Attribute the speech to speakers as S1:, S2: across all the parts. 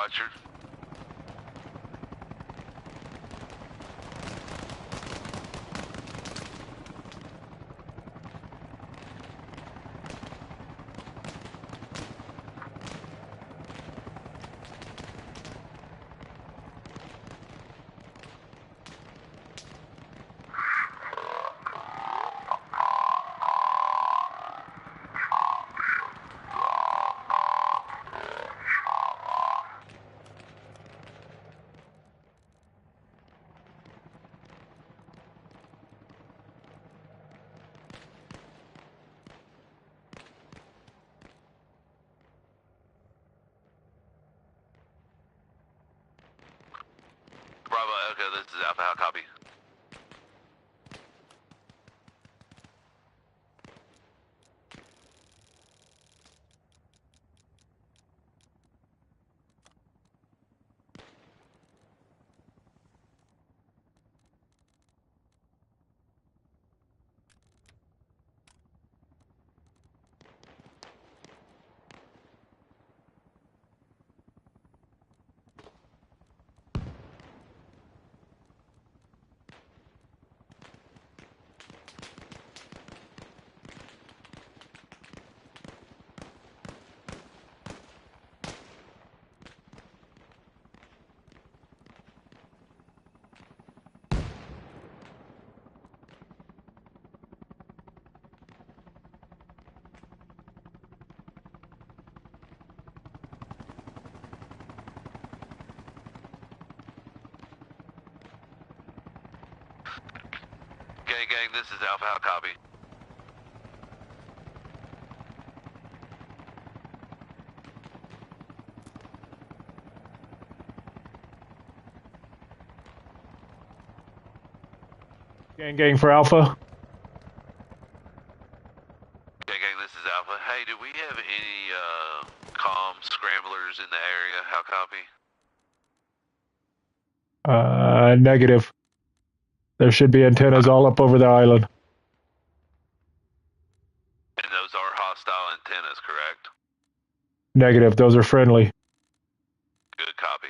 S1: Roger. Bravo, Echo, this is Alpha, how copy? Gang, this is Alpha, how copy?
S2: Gang for Alpha.
S1: Gang, this is Alpha. Hey, do we have any comm scramblers in the area? How copy?
S2: Negative. There should be antennas all up over the island.
S1: And those are hostile antennas, correct?
S2: Negative. Those are friendly.
S1: Good copy.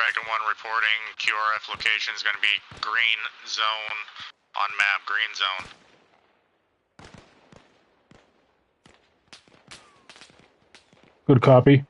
S3: Striker 1 reporting. QRF location is going to be green zone on map. Green zone.
S2: Good copy.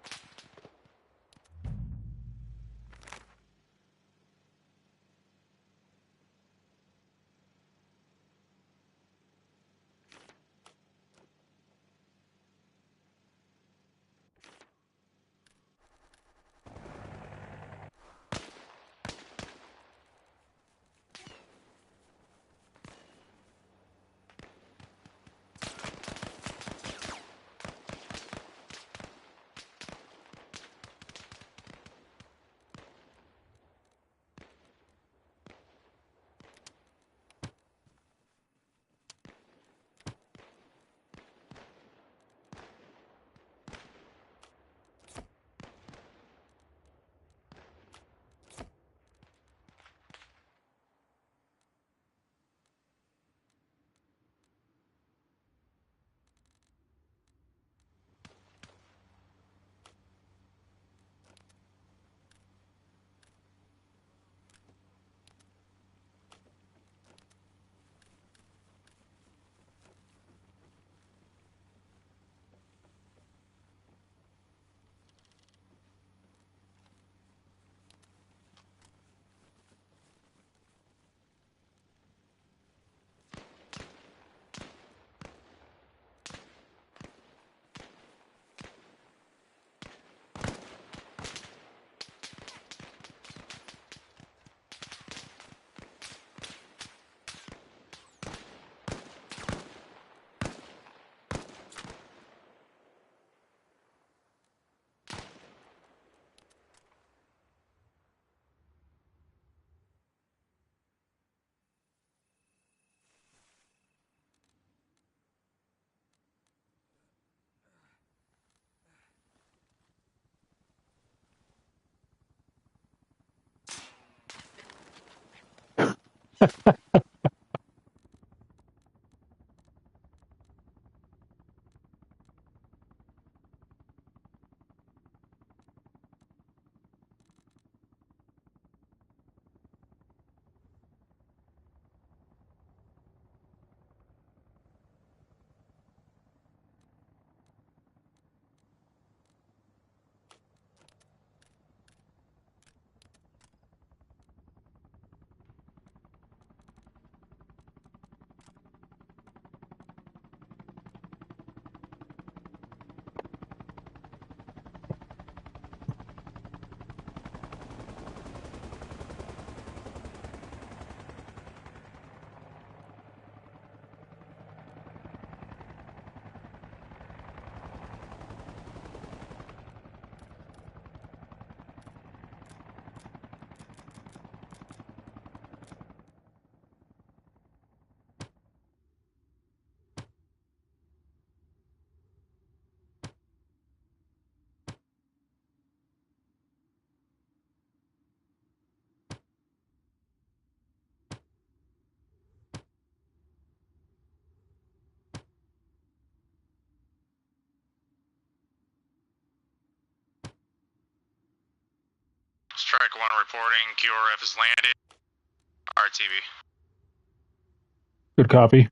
S3: Striker 1 reporting. QRF has landed. RTB.
S2: Good copy.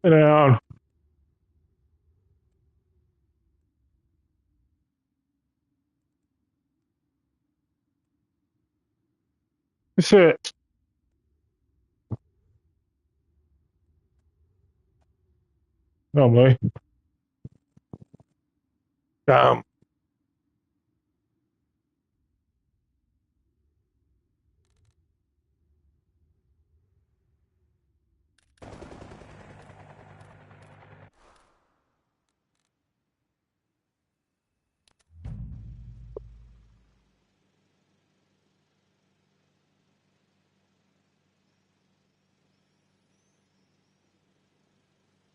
S2: Sit down. Sit. Normally. Down.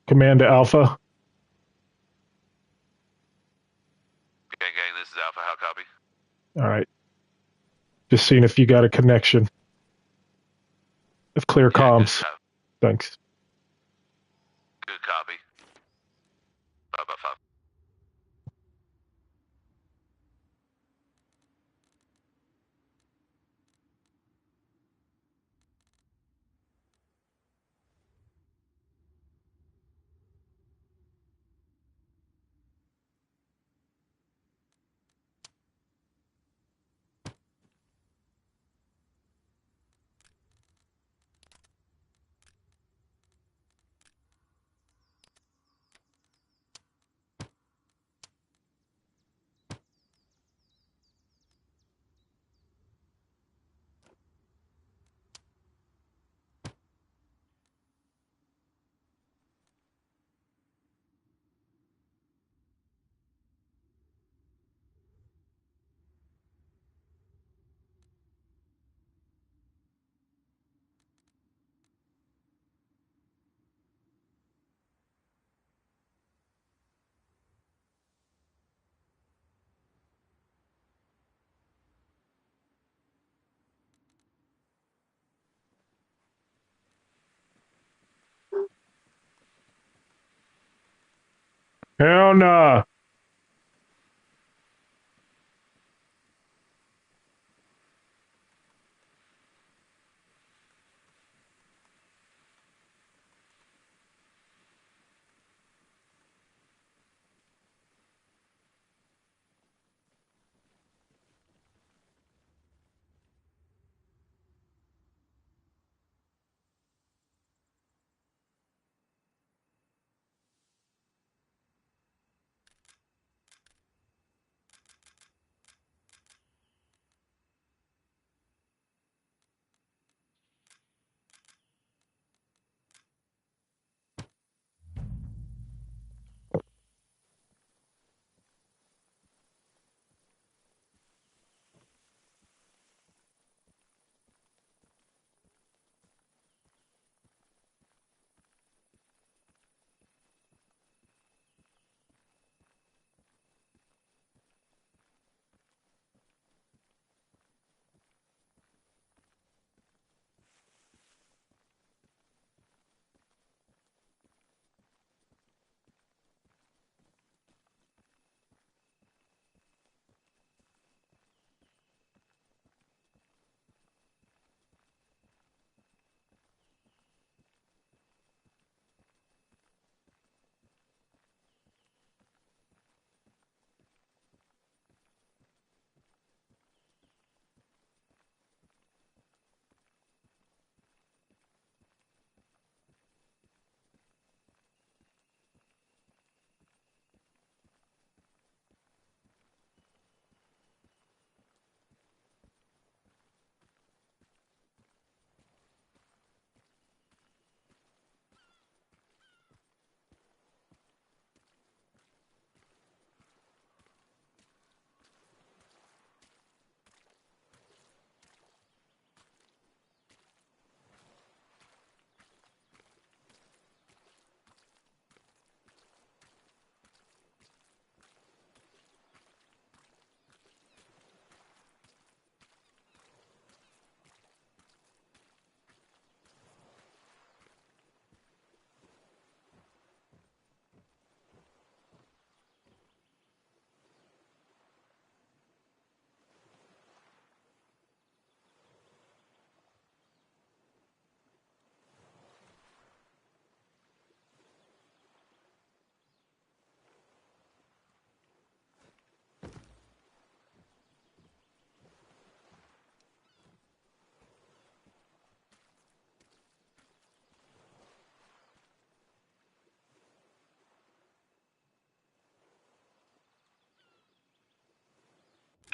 S2: Command to Alpha.
S1: Gang, this is Alpha. How copy?
S2: All right. Just seeing if you got a connection. If clear
S1: Yeah, good
S2: comms.
S1: copy.
S2: Thanks.
S1: Good copy. 5x5.
S2: Hell nah.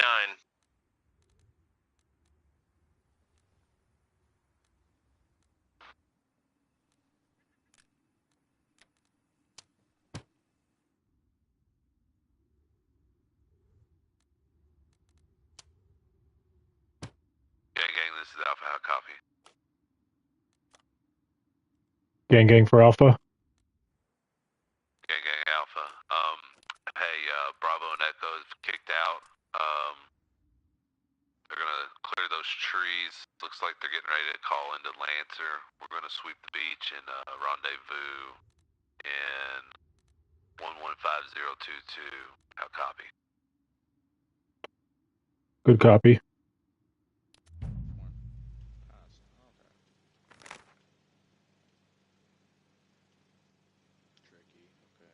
S4: 9.
S1: Gang, this is Alpha. How copy?
S2: Gang for Alpha.
S1: Gang Alpha. Hey, Bravo and Echo is kicked out. They're gonna clear those trees. Looks like they're getting ready to call into Lancer. We're gonna sweep the beach and rendezvous in 115022. How copy?
S2: Good copy.
S5: Tricky, okay.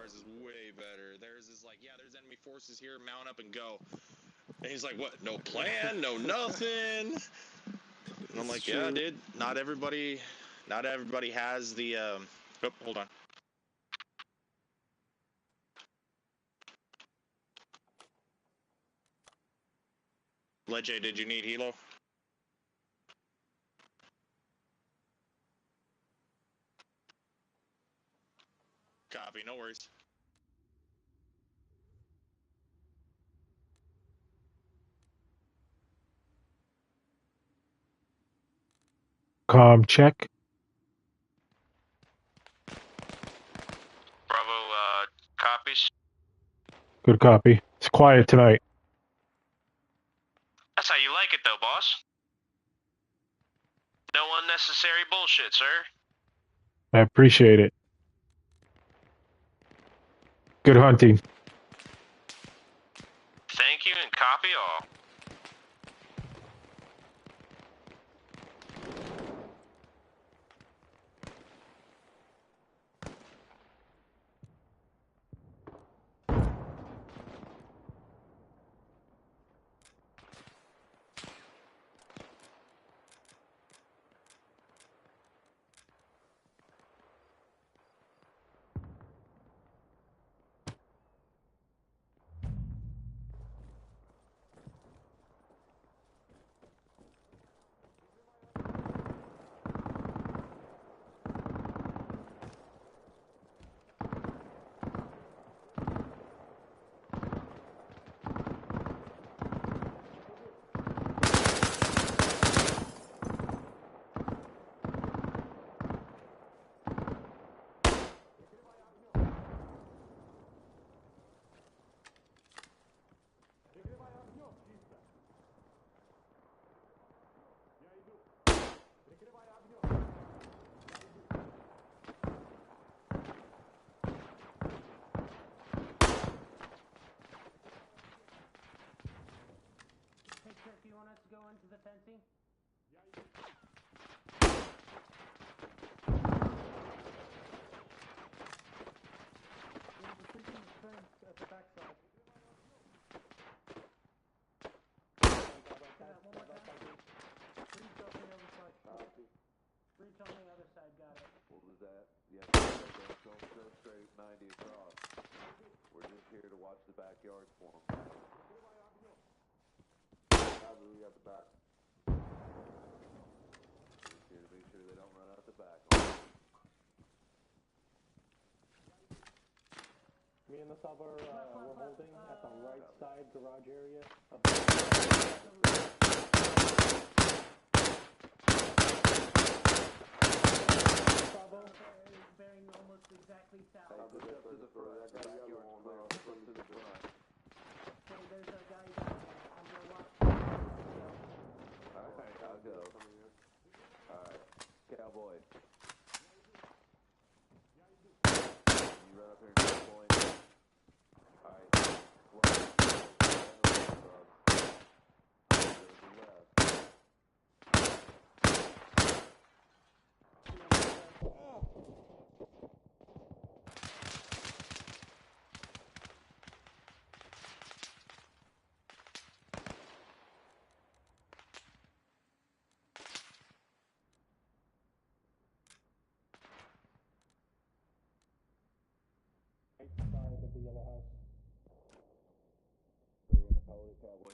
S4: ours is way better. Theirs is like, yeah, there's enemy forces here, mount up and go. And he's like, what? No plan, no nothing. And I'm like, yeah, dude. Not everybody has the. Oh, hold on. Ledge, did you need helo? Copy, no worries.
S2: Check.
S3: Bravo, copies.
S2: Good copy. It's quiet tonight.
S3: That's how you like it, though, boss. No unnecessary bullshit, sir.
S2: I appreciate it. Good hunting.
S3: Thank you and copy all.
S5: Do you want us to go into the fencing? At the backside. One more time. Breach on the other side. Breach on the other side, got it.
S1: What was that? Yes, don't go straight 90 across. We're just here to watch the backyard for them. We got the back. Just here to make sure they don't run out the back.
S6: Me and the subber, we're holding at the right side garage area of Bravo.
S5: Bearing almost exactly south.
S1: Hey, push up to the front. That backyard clear. Push up to the front.
S5: Okay, there's a guy down there. I'm gonna watch.
S1: Alright, I'll go. Alright, cowboy. You run up here and get point. Alright,
S6: right side of the yellow house.
S1: They're gonna follow the cowboy.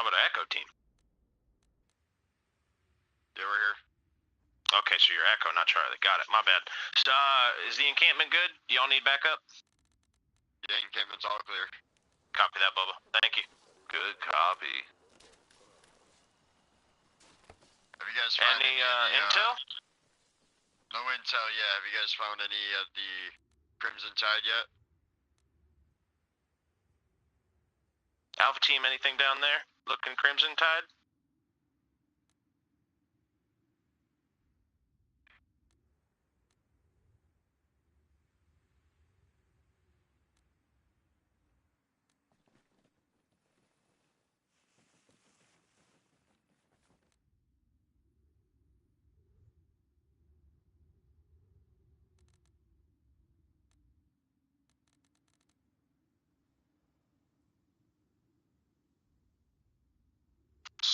S3: Bravo to Echo team.
S7: Yeah, we're here.
S3: Okay, so you're Echo, not Charlie. Got it. My bad. So, is the encampment good? Do y'all need backup?
S7: Yeah, encampment's all clear.
S3: Copy that, Bubba. Thank you.
S1: Good copy.
S7: Have you guys found
S3: Any
S7: any of the,
S3: intel?
S7: No intel yet. Have you guys found any of the Crimson Tide yet?
S3: Alpha team, anything down there? Looking Crimson Tide?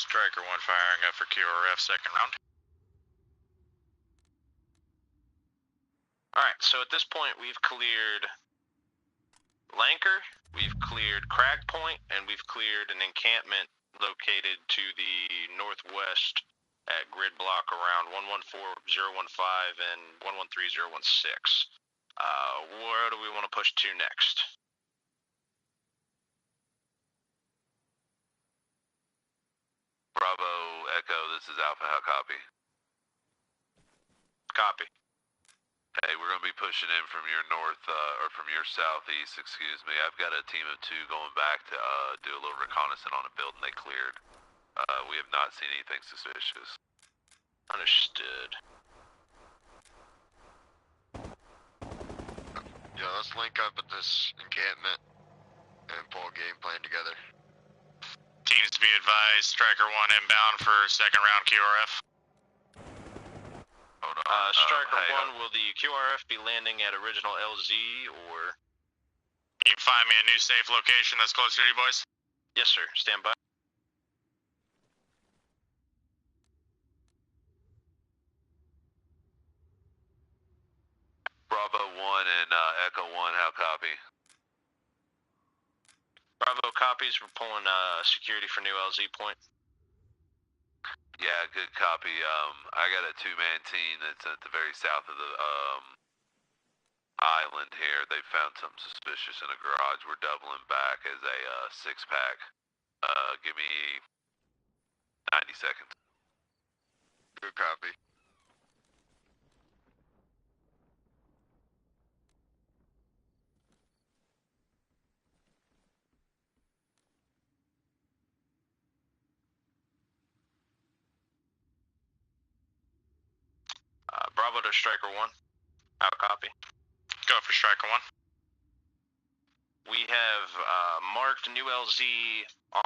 S3: Striker 1 firing up for QRF, second round. Alright, so at this point we've cleared Lanker, we've cleared Crag Point, and we've cleared an encampment located to the northwest at grid block around 114015 and 113016. Where do we want to push to next?
S1: Bravo, Echo, this is Alpha. How copy?
S3: Copy.
S1: Hey, we're going to be pushing in from your north, or from your southeast, excuse me. I've got a team of 2 going back to do a little reconnaissance on a building they cleared. We have not seen anything suspicious.
S3: Understood.
S7: Yeah, let's link up at this encampment and pull a game plan together.
S3: Teams to be advised, Striker 1 inbound for second round QRF.
S1: Hold on.
S3: Striker
S1: Hey,
S3: 1, will the QRF be landing at original LZ or? Can you find me a new safe location that's closer to you boys? Yes, sir. Stand by.
S1: Bravo 1 and Echo 1, how copy?
S3: Bravo copies. We're pulling security for new LZ point.
S1: Yeah, good copy. I got a 2-man team that's at the very south of the island here. They found something suspicious in a garage. We're doubling back as a 6-pack. Give me 90 seconds.
S7: Good copy.
S3: Bravo to Striker 1. Out copy. Go for Striker 1. We have marked new LZ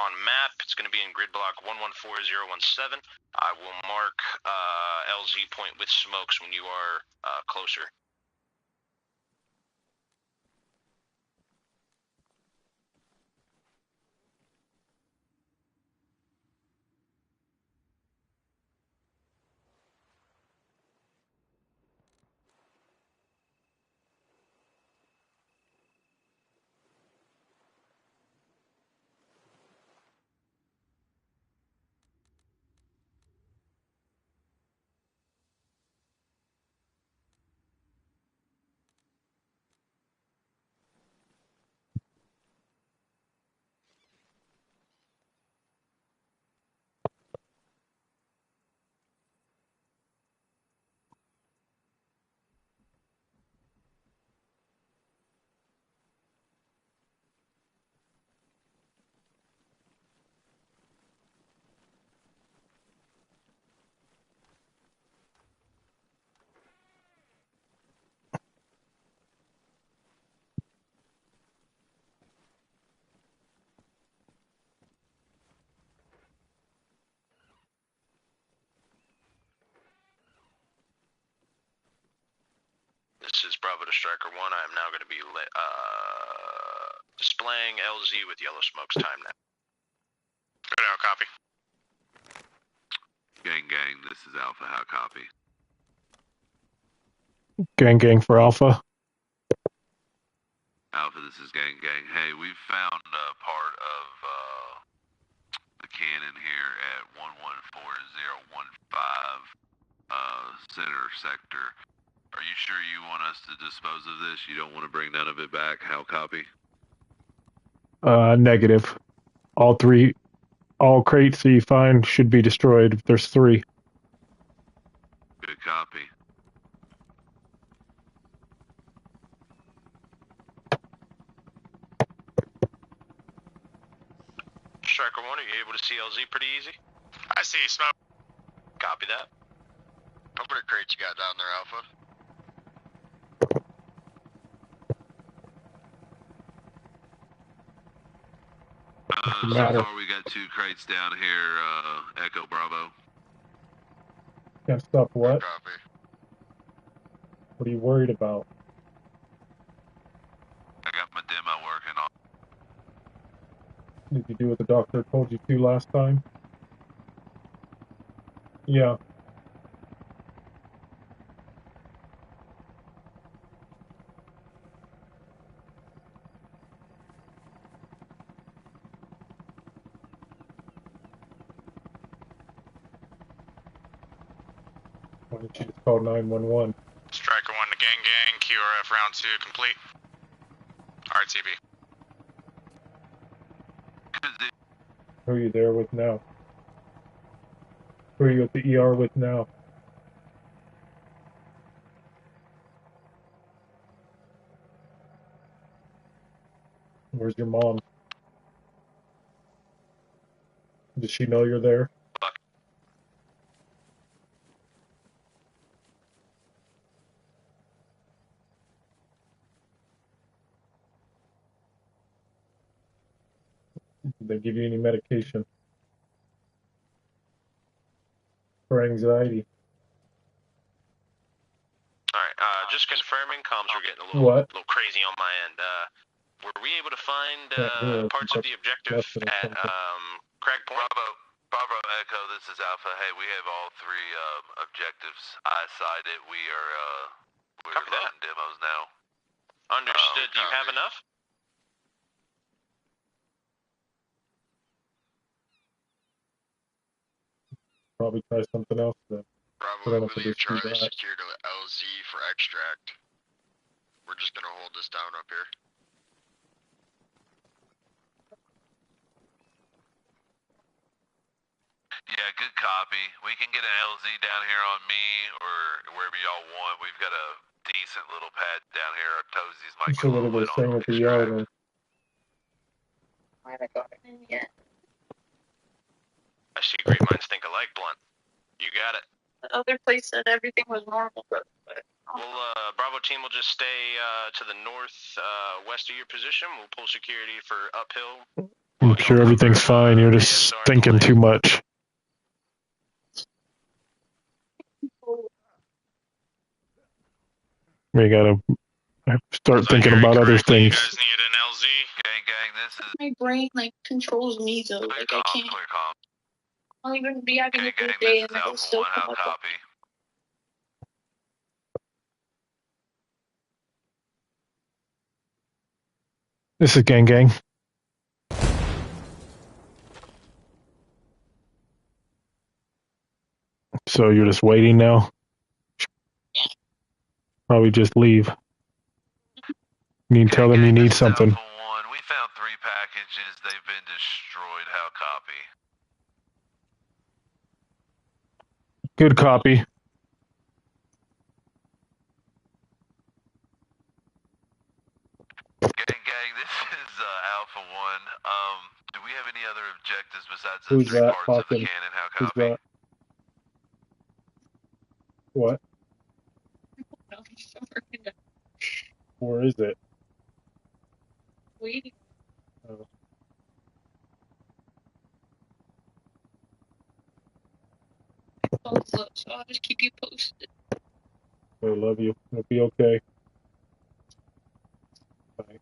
S3: on map. It's going to be in grid block 114017. I will mark LZ point with smokes when you are closer. This is Bravo to Striker 1. I am now going to be displaying LZ with yellow smokes time now. Good out, copy.
S1: Gang, this is Alpha. How copy?
S2: Gang for Alpha.
S1: Alpha, this is Gang. Hey, we've found part of the cannon here at 114015 center sector. Are you sure you want us to dispose of this? You don't want to bring none of it back? How copy?
S2: Negative. All crates that you find should be destroyed if there's 3.
S1: Good copy.
S3: Striker 1, are you able to see LZ pretty easy?
S8: I see smoke.
S3: Copy that.
S7: How many crates you got down there, Alpha?
S1: So
S2: Matter.
S1: far we got 2 crates down here, Echo Bravo.
S2: Can't stop what?
S7: Copy.
S2: What are you worried about?
S1: I got my demo working on.
S2: Did you do what the doctor told you to last time? Yeah. Why didn't you just call 911?
S8: Striker 1 to gang, QRF round 2 complete. RTB.
S2: Who are you there with now? Who are you at the ER with now? Where's your mom? Does she know you're there? Did they give you any medication for anxiety?
S3: Alright, just confirming, comms were getting a little crazy on my end. Were we able to find parts of the objective at Craig Point?
S1: Bravo Echo, this is Alpha. Hey, we have all 3 objectives eyesighted. We're loading demos now.
S3: Understood. Do you have enough?
S2: Probably try something else then.
S7: Bravo, I believe Charlie secured a LZ for extract. We're just gonna hold this down up here.
S1: Yeah, good copy. We can get an LZ down here on me or wherever y'all want. We've got a decent little pad down here. Our toesies might
S2: So what are they saying at the ER then?
S5: I haven't got it in yet.
S3: I see great minds think alike, Blunt. You got it.
S5: The other place said everything was normal.
S3: Well, Bravo team will just stay to the north west of your position. We'll pull security for uphill.
S2: I'm sure everything's fine. You're just thinking too much. We gotta start thinking about other things.
S8: You guys need an LZ?
S1: Gang, this is...
S5: My brain controls me though.
S1: Clear
S5: I
S1: comm,
S5: can't.
S1: clear comm.
S5: I'll even be having a good
S1: Gang,
S5: day
S1: this
S5: and
S1: is
S5: it'll
S1: Alpha
S5: still
S1: 1.
S5: come
S1: How
S5: up.
S1: copy?
S2: This is gang. So you're just waiting now? Probably just leave. You need to tell them you need something.
S1: Alpha 1. We found 3 packages. They've been destroyed. How copy?
S2: Good copy.
S1: Gang, this is Alpha 1. Do we have any other objectives besides the
S2: Who's
S1: 3
S2: that
S1: parts of the
S2: talking?
S1: cannon? How
S2: Who's
S1: copy?
S2: that? What? Where is it?
S5: Waiting.
S2: Oh.
S5: So I'll just keep you posted.
S2: I love you. It'll be okay. Bye.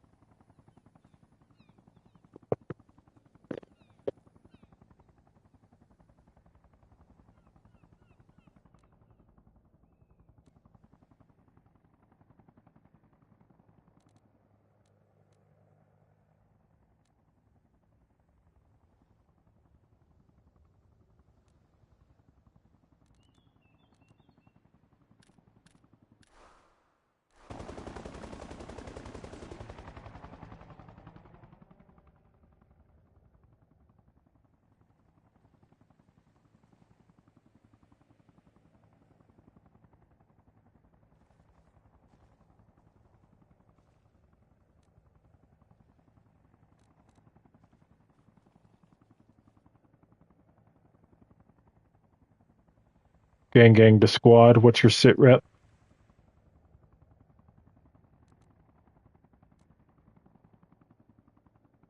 S2: Gang to squad. What's your sit rep?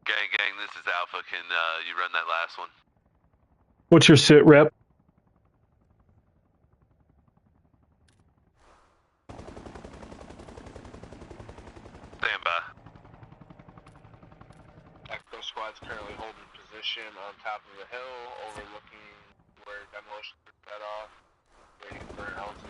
S1: Gang, this is Alpha. Can you run that last one?
S2: What's your sit rep?
S1: Stand by.
S9: Echo Squad's currently holding position on top of the hill, overlooking where demolition is set off, waiting for an LZ.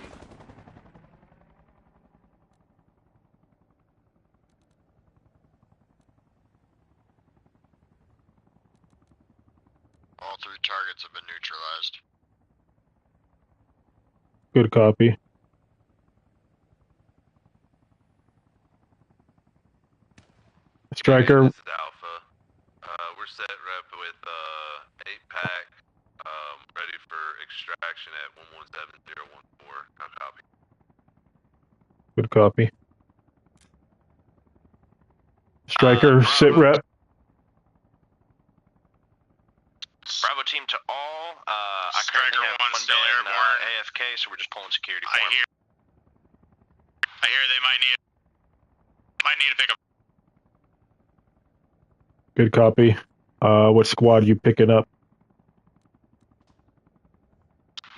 S7: All 3 targets have been neutralized.
S2: Good copy. Striker.
S1: This is Alpha. We're set rep with 8-pack, ready for extraction at 117014. How copy?
S2: Good copy. Striker, sit rep.
S3: Bravo team to all. I
S8: Striker
S3: currently have
S8: one
S3: one
S8: still
S3: man
S8: airborne.
S3: AFK, so we're just pulling security for
S8: I
S3: him.
S8: hear they might need to pick up.
S2: Good copy. What squad are you picking up?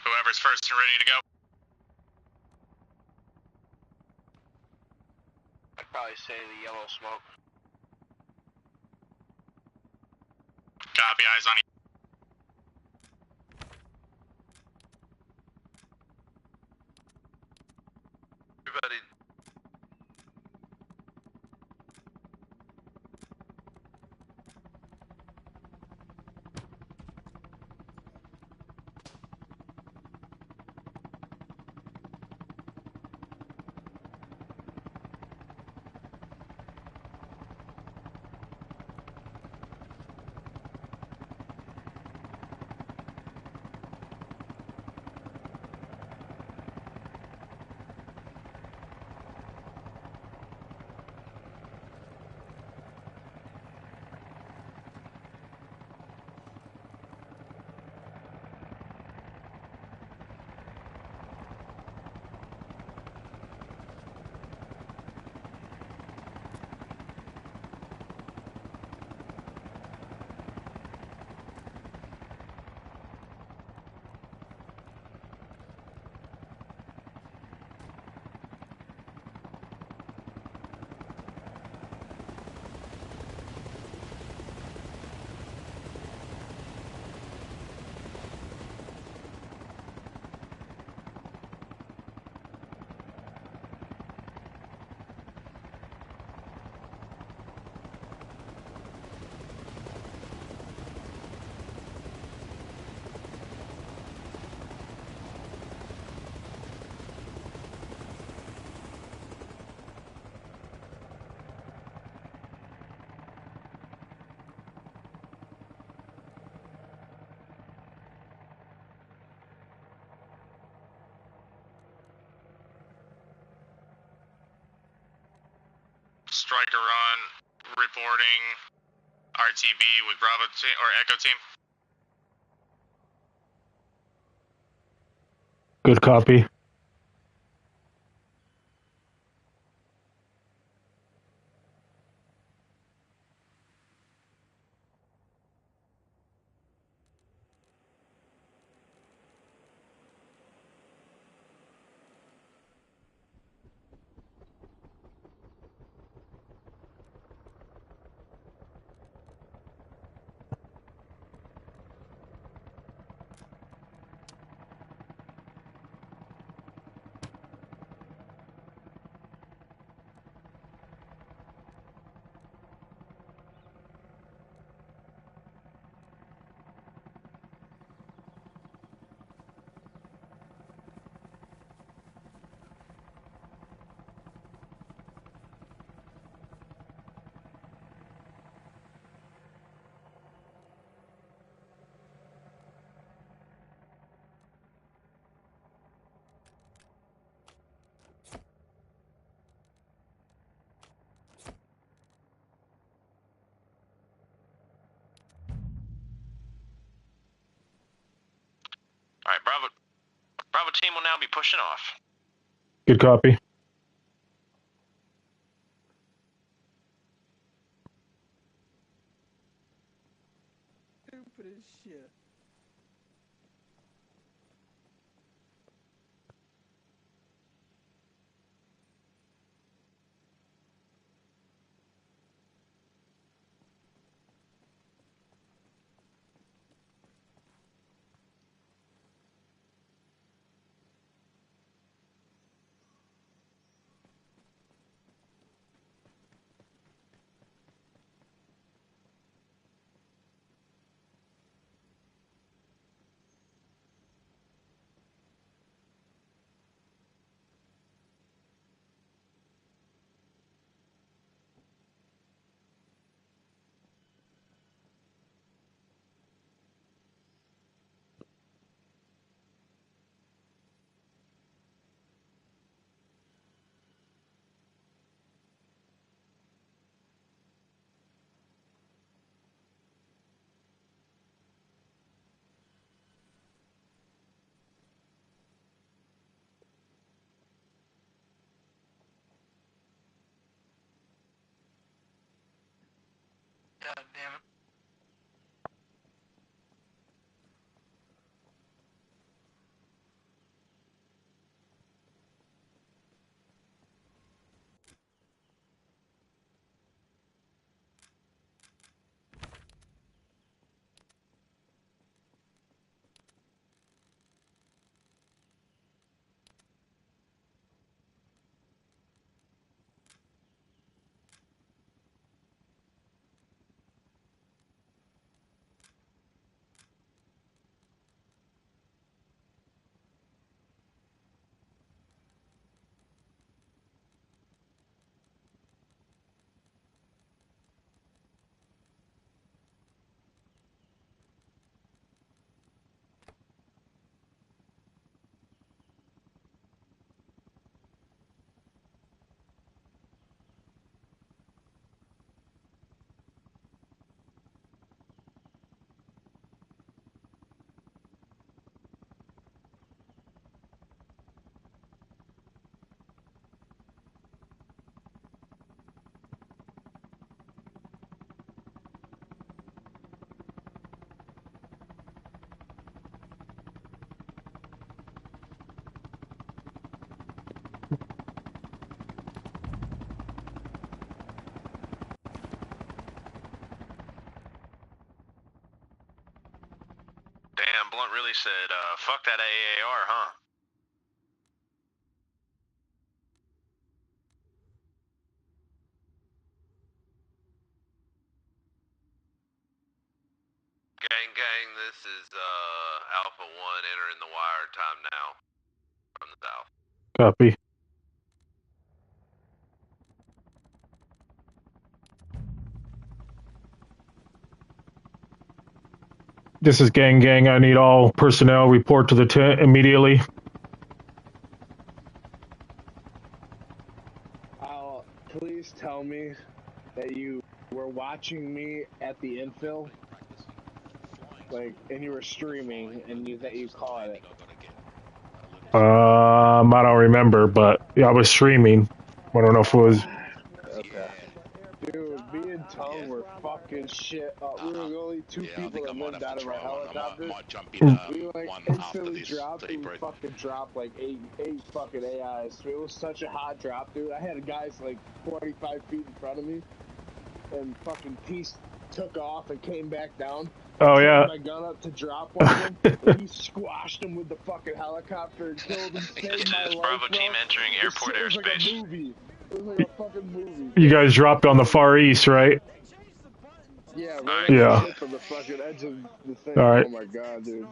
S8: Whoever's first and ready to go.
S9: I'd probably say the yellow smoke.
S8: Copy, eyes on you.
S1: Everybody.
S8: Striker run, reporting RTB with Bravo team or Echo team.
S2: Good copy.
S3: team will now be pushing off.
S2: Good copy.
S5: Stupid as shit.
S10: God damn it.
S3: Damn, Blunt really said, fuck that AAR, huh?
S1: Gang, this is Alpha 1 entering the wire time now from the south.
S2: Copy. This is gang. I need all personnel report to the tent immediately.
S11: Please tell me that you were watching me at the infill, like, and you were streaming, and that you caught it.
S2: I don't remember, but yeah, I was streaming. I don't know if it was.
S11: Okay. Dude, me and Tongue were fucking shit up. We were the only two people that lived out of our helicopter. We like instantly dropped, and we fucking dropped like eight fucking AIs. It was such a hot drop, dude. I had guys like 45 feet in front of me, and fucking Peace took off and came back down.
S2: Oh
S11: I
S2: yeah.
S11: my gun up to drop one of them, and he squashed him with the fucking helicopter and killed him. Saved my life,
S3: Bravo
S11: bro.
S3: team entering airport
S11: It was like a
S3: airspace.
S11: movie. It was like a fucking movie.
S2: You guys dropped on the Far East, right?
S11: Yeah, right
S3: Alright.
S11: on
S2: Yeah.
S11: the tip of the fucking edge of the thing.
S2: All right.
S11: Oh my god, dude.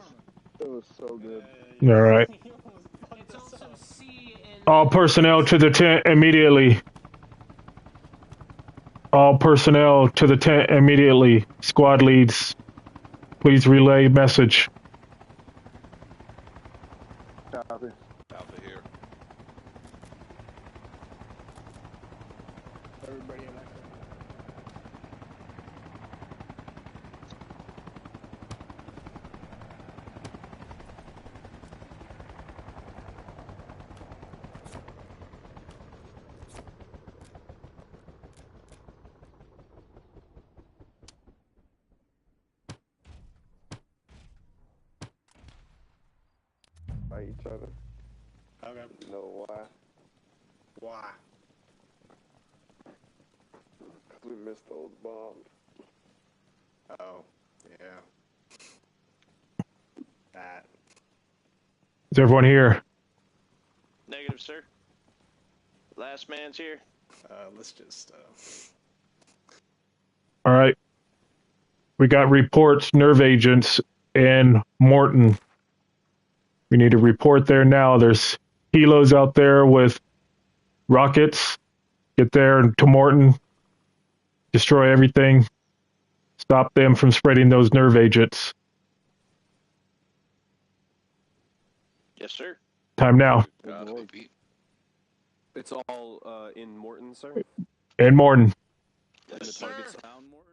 S11: It was so good.
S2: All right.
S5: It's also C in
S2: All personnel to the tent immediately. All personnel to the tent immediately. Squad leads, please relay message.
S11: Copy.
S4: Alpha here.
S11: Everybody in there. by each other.
S4: Okay.
S11: You know why?
S4: Why?
S11: Because we missed those bombs.
S4: Oh, yeah. That.
S2: Is everyone here?
S3: Negative, sir. Last man's here.
S4: Let's just,
S2: All right. We got reports, nerve agents, and Morton. We need to report there now. There's helos out there with rockets. Get there to Morton. Destroy everything. Stop them from spreading those nerve agents.
S3: Yes, sir.
S2: Time now.
S12: It's all in Morton, sir?
S2: And Morton.
S12: And the target's down, Morton?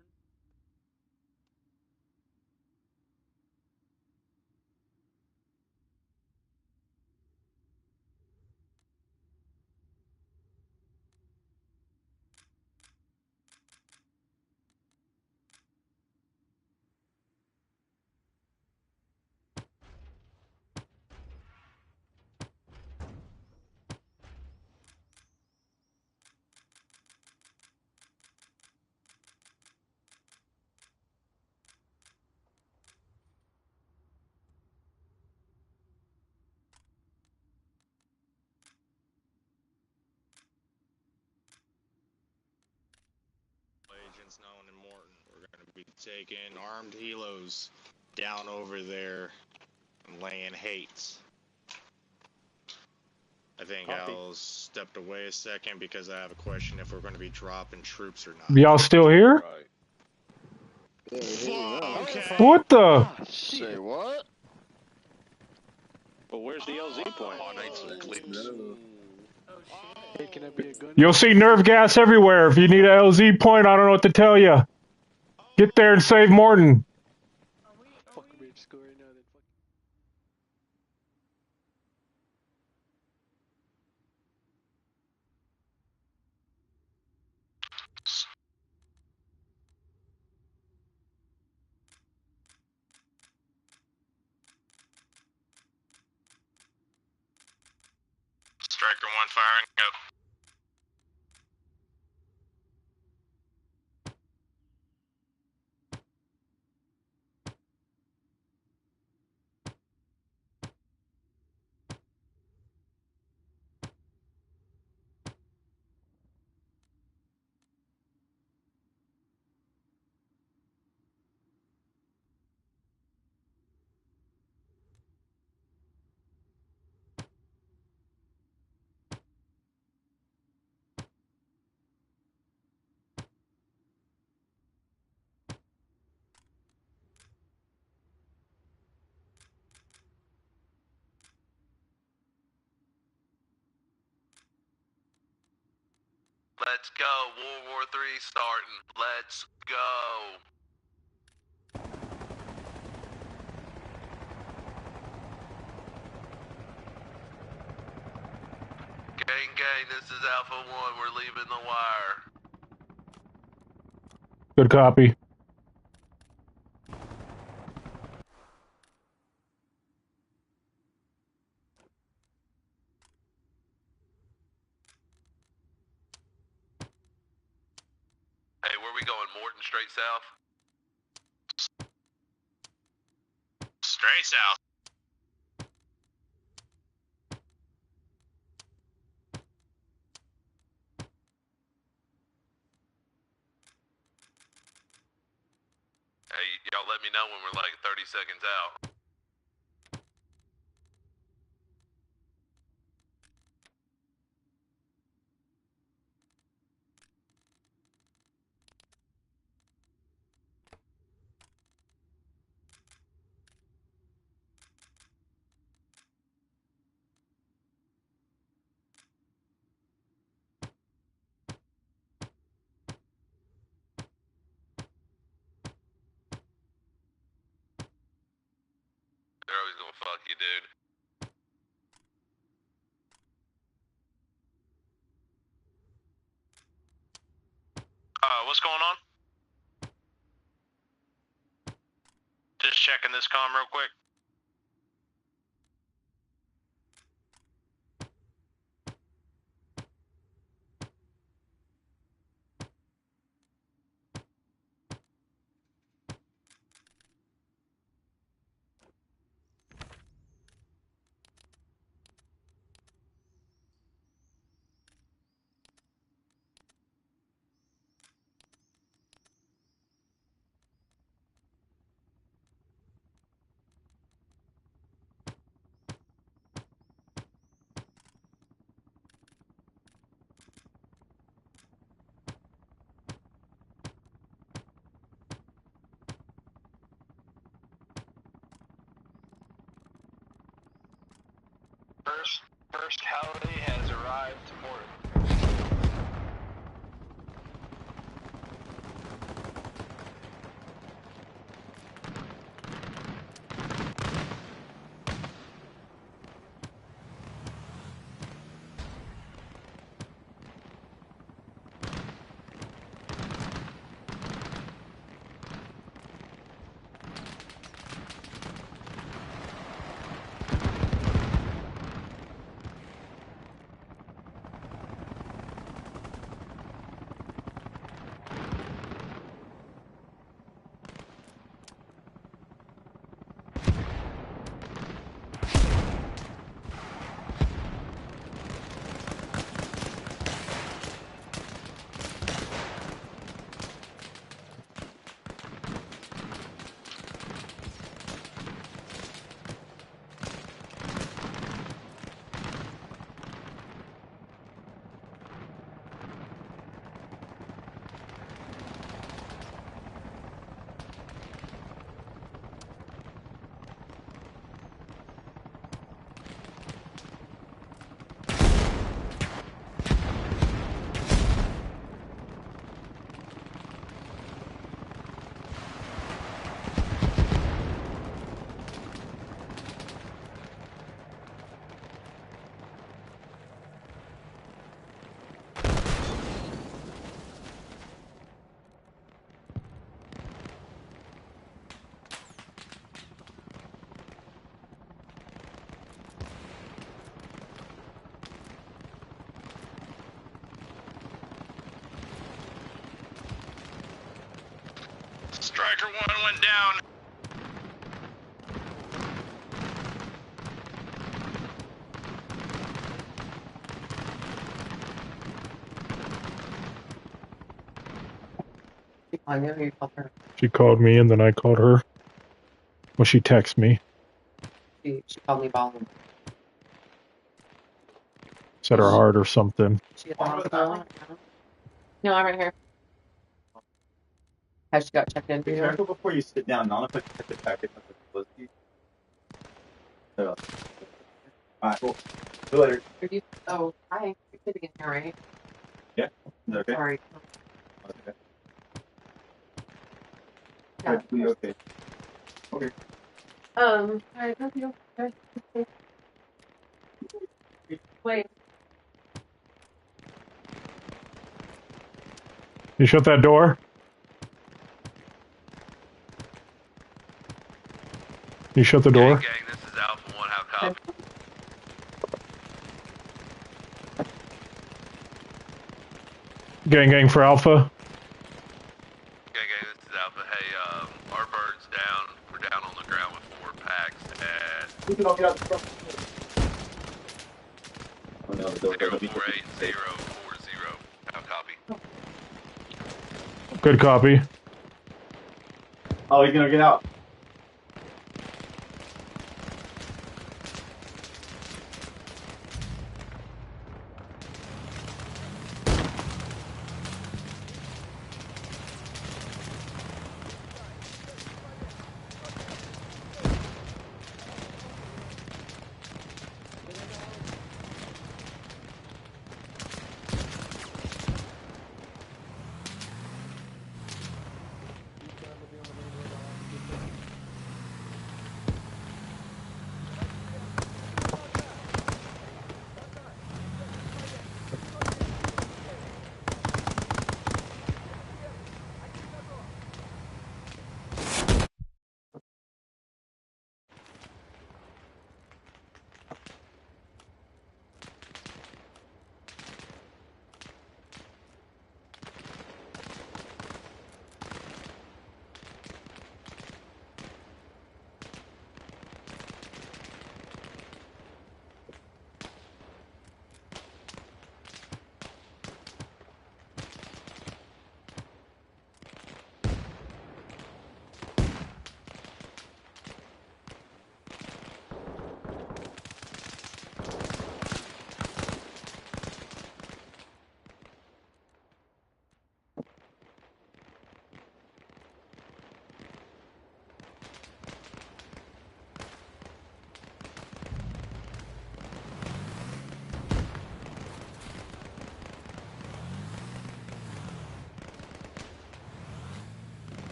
S4: agents known in Morton. We're going to be taking armed helos down over there and laying hates. I think Al stepped away a second because I have a question if we're going to be dropping troops or not.
S2: Y'all still here?
S4: Okay.
S2: What the?
S7: Say what?
S3: But where's the LZ point?
S6: Hey, can I be a gun?
S2: You'll see nerve gas everywhere. If you need a LZ point, I don't know what to tell you. Get there and save Morton.
S6: Fuck me, just go right now then. Fuck.
S8: Striker 1 firing up.
S1: Let's go. World War III starting. Let's go. Gang, this is Alpha 1. We're leaving the wire.
S2: Good copy.
S1: Hey, where we going? Morton, straight south?
S8: Straight south.
S1: Hey, y'all let me know when we're like 30 seconds out. They're always gonna fuck you, dude.
S3: What's going on? Just checking this comm real quick.
S9: First heli has arrived to port. Striker 1 went down.
S2: She called me and then I called her. Well, she texted me.
S13: She called me balling.
S2: Said her heart or something.
S13: She at the hospital? No, I'm right here. Has she got checked in?
S14: Be careful before you sit down. Not if I check the packet of the whiskey. Alright, cool. See you later.
S13: Oh, hi. You're sitting in here, right?
S14: Yeah? Is that okay?
S13: Sorry.
S14: Okay.
S13: Yeah.
S14: We okay. Okay.
S13: I love you. Wait.
S2: You shut that door? You shut the door?
S1: Gang, this is Alpha 1, how copy?
S2: Gang for Alpha.
S1: Gang, this is Alpha. Hey, our bird's down. We're down on the ground with 4 packs at...
S14: We can all get out the front. Oh no, the door.
S1: 048-040. How copy?
S2: Good copy.
S14: Oh, he's gonna get out.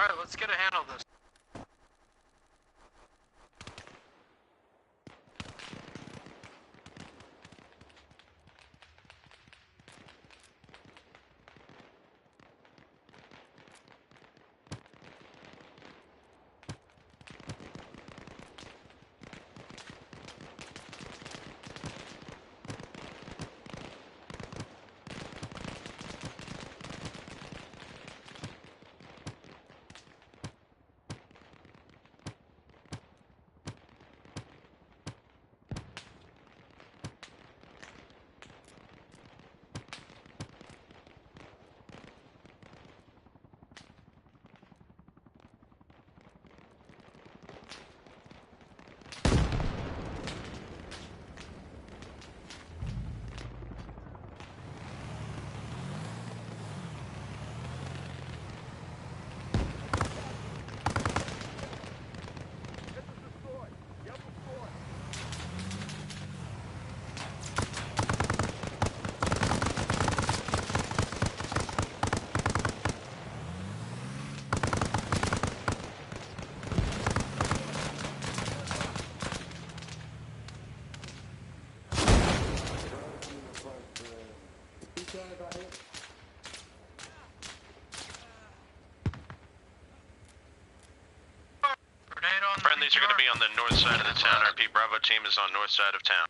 S10: Alright, let's get a handle of this.
S3: Friendlies are going to be on the north side of the town. Our Pete Bravo team is on north side of town.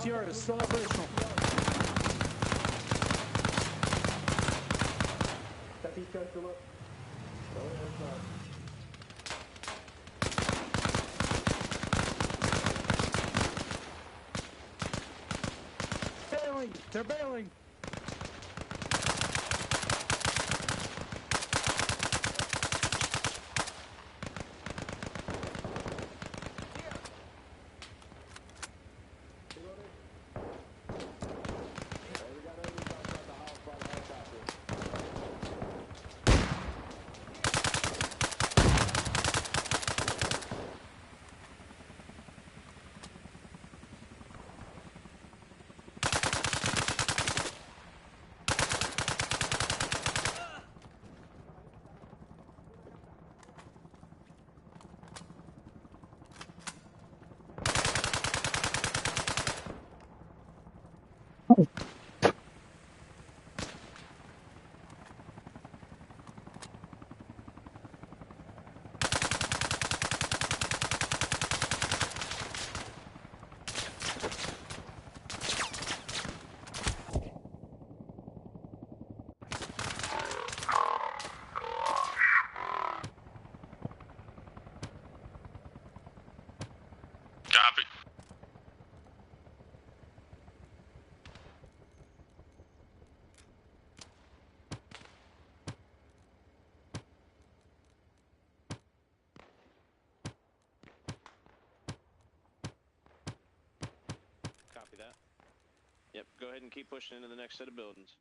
S6: ATR is still operational. That ATR still up. Bailing! They're bailing!
S8: Copy.
S4: Copy that. Yep, go ahead and keep pushing into the next set of buildings.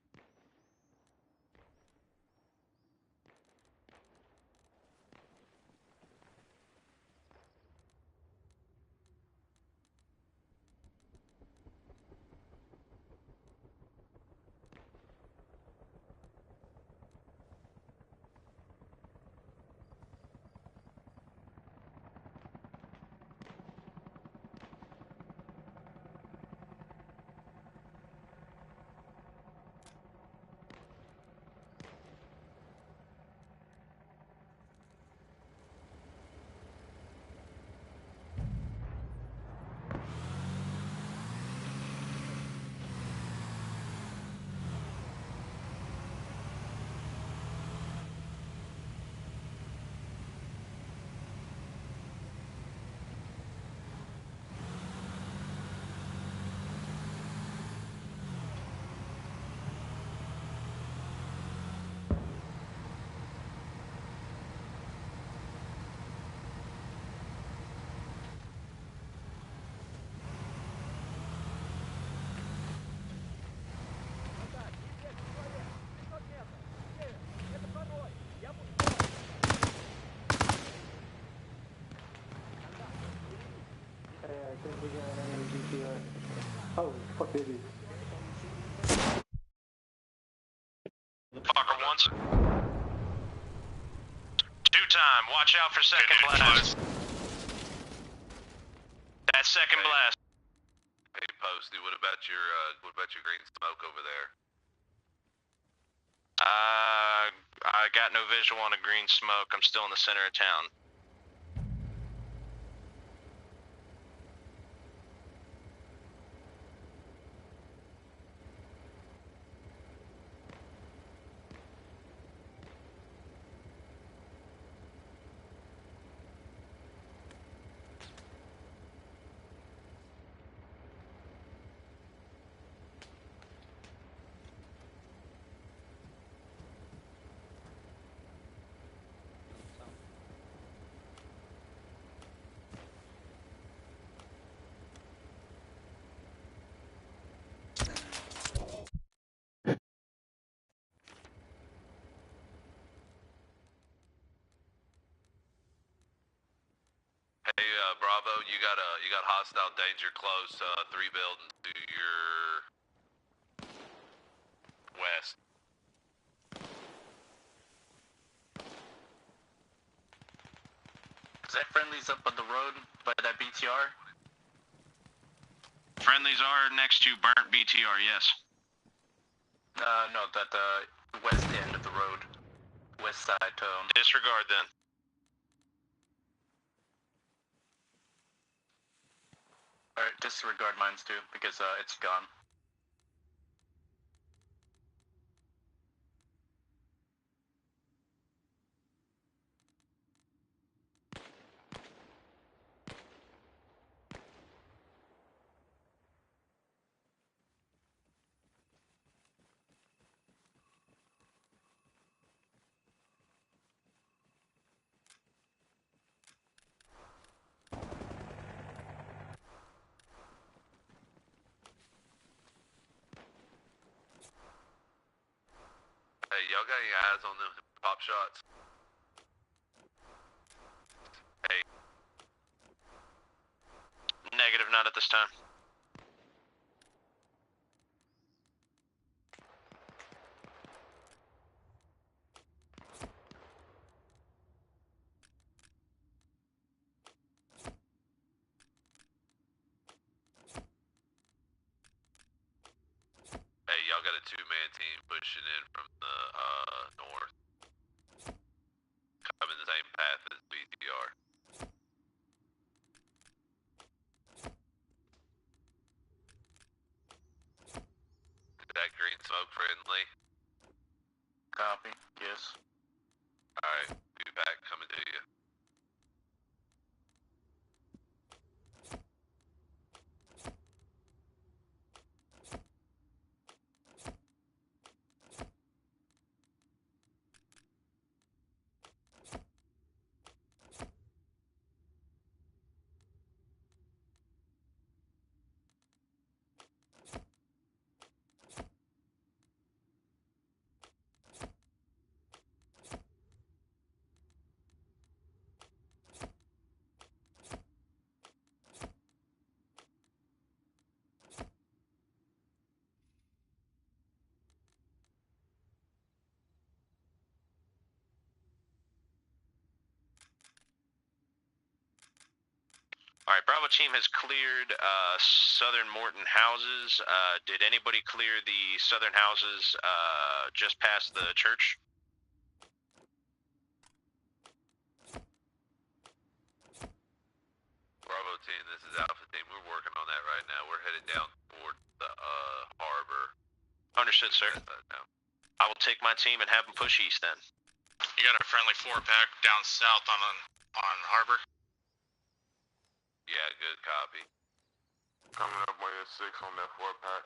S3: rounds. Two time. Watch out for second blast. That second blast.
S1: Hey, Posty, what about your green smoke over there?
S3: I got no visual on a green smoke. I'm still in the center of town.
S1: Hey, Bravo, you got hostile danger close, 3 buildings to your west.
S15: Is that friendlies up on the road by that BTR?
S3: Friendlies are next to burnt BTR, yes.
S15: No, that the west end of the road. West side tone.
S3: Disregard then.
S15: Alright, disregard mines too, because it's gone.
S1: Hey, y'all got any eyes on them pop shots? Hey.
S3: Negative, not at this time.
S1: Hey, y'all got a 2-man team pushing in from the north. Coming the same path as BTR. Is that green smoke friendly?
S15: Copy, yes.
S1: Alright, be back coming to you.
S3: Alright, Bravo team has cleared southern Morton houses. Did anybody clear the southern houses just past the church?
S1: Bravo team, this is Alpha team. We're working on that right now. We're headed down toward the harbor.
S3: Understood, sir. I will take my team and have them push east then.
S8: You got a friendly 4-pack down south on Harbor?
S1: Yeah, good copy.
S16: Coming up on your 6 on that 4-pack.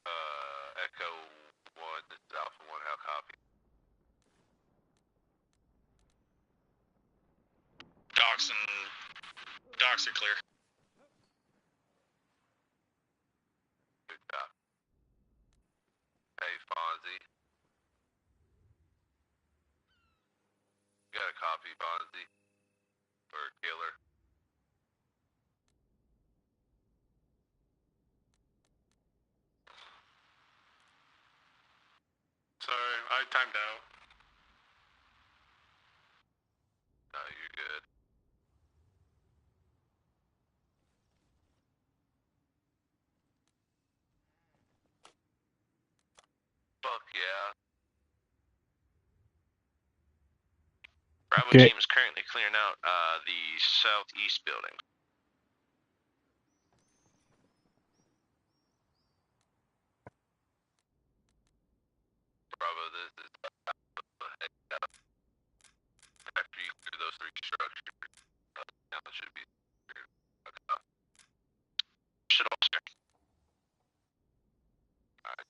S1: Echo 1, this is Alpha 1, how copy?
S8: Docks are clear.
S1: Good job. Hey, Fonzie. You got a copy, Fonzie? Or Killer?
S16: Sorry, I timed out.
S1: No, you're good. Fuck yeah.
S3: Bravo
S2: Okay.
S3: team is currently clearing out the southeast building.
S1: Bravo, this is after you clear those 3 structures, now it should be cleared.
S3: Should all clear.
S1: Alright.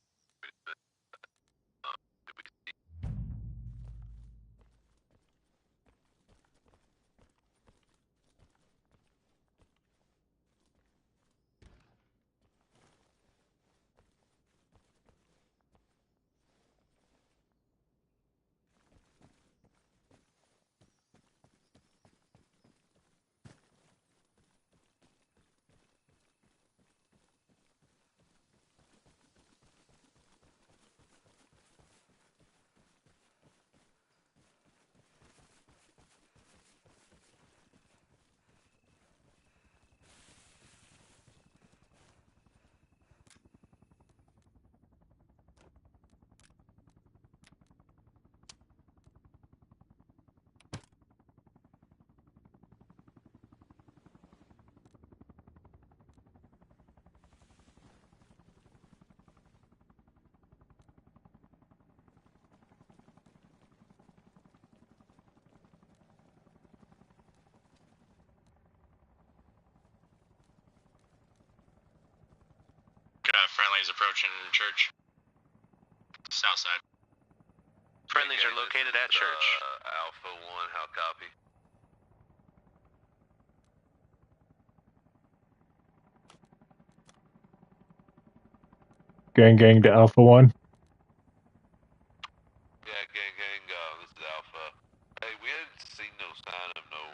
S8: Got friendlies approaching church. South side.
S3: Friendlies are located at church.
S1: Alpha 1, how copy?
S2: Gang to Alpha 1.
S1: Yeah, gang, this is Alpha. Hey, we hadn't seen no sign of no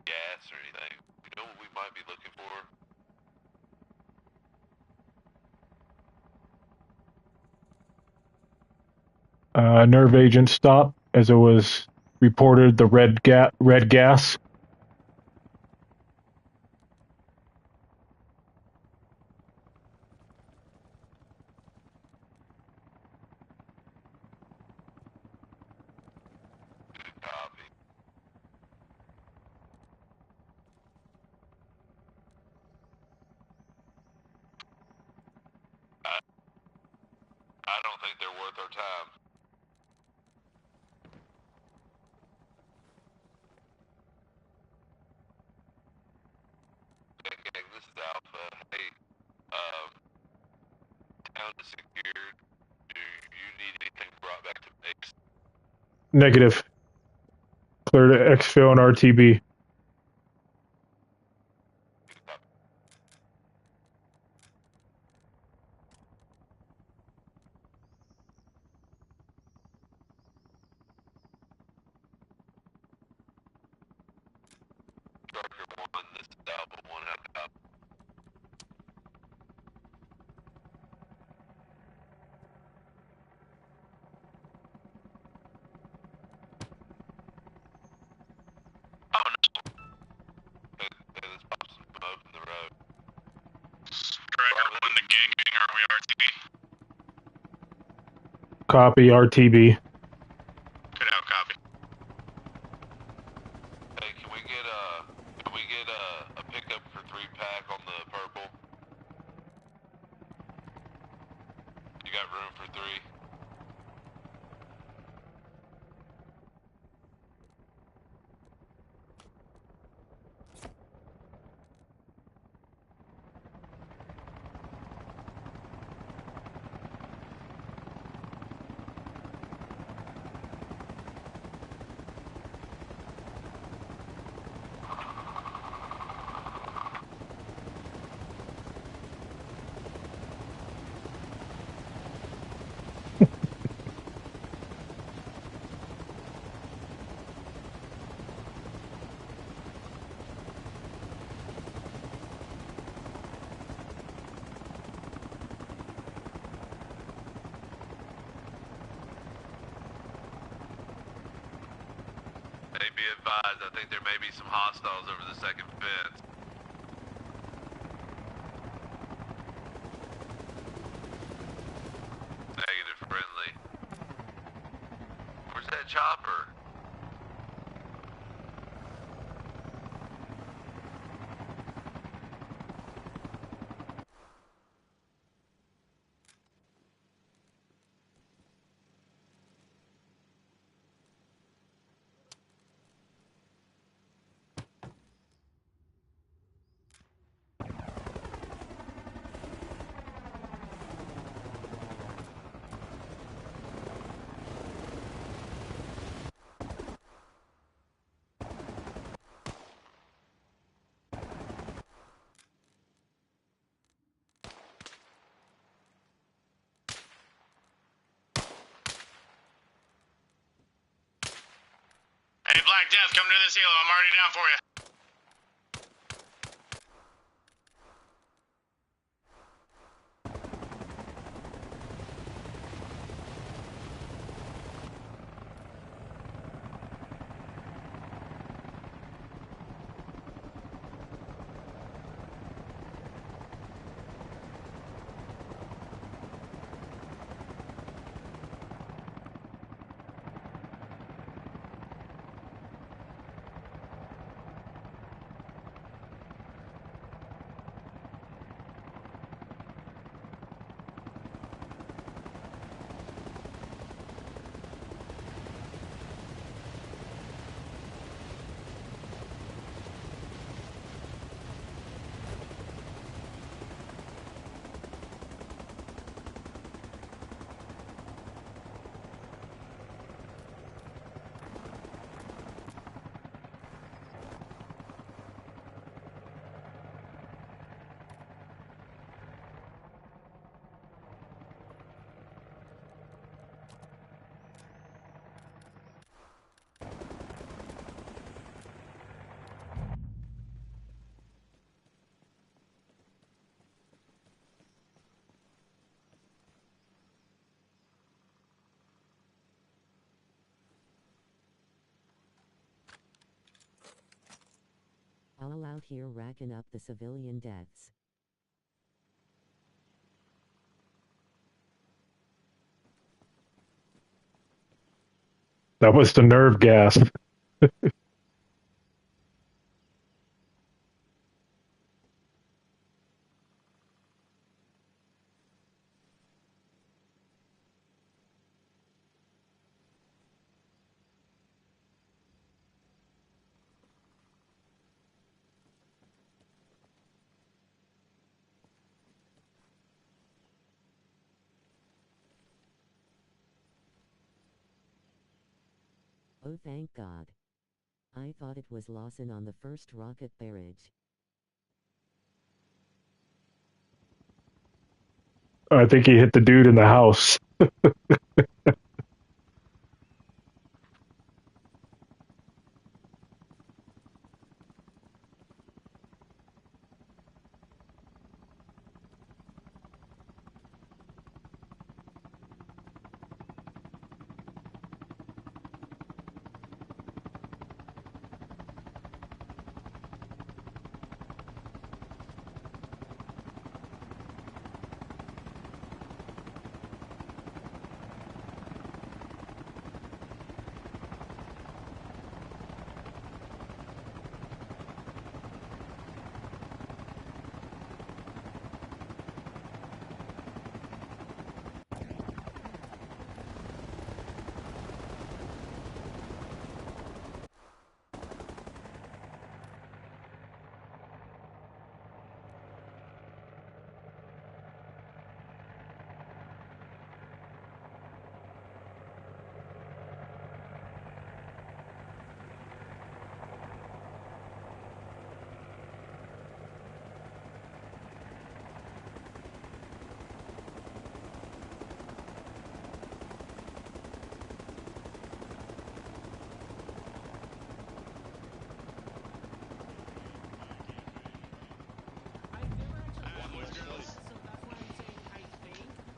S1: gas or anything. You know what we might be looking for?
S2: Nerve agent stop as it was reported the red gas.
S1: Good copy. I don't think they're worth our time. Gang, this is Alpha. Hey, town is secured. Do you need anything brought back to base?
S2: Negative. Clear to exfil and RTB.
S1: Striker 1, this is Alpha 1, how copy?
S3: Oh no.
S1: Hey, let's pop some smoke in the road.
S8: Striker 1, the gang, are we RTB?
S2: Copy RTB.
S8: Good out, copy.
S1: Hey, can we get a pickup for 3-pack on the purple? You got room for 3? advised, I think there may be some hostiles over the second fence. Negative, friendly. Where's that chopper?
S8: Hey, Black Death, come to this helo. I'm already down for you.
S17: All out here racking up the civilian deaths.
S2: That was the nerve gas.
S17: Oh, thank God. I thought it was Lawson on the first rocket barrage.
S2: I think he hit the dude in the house.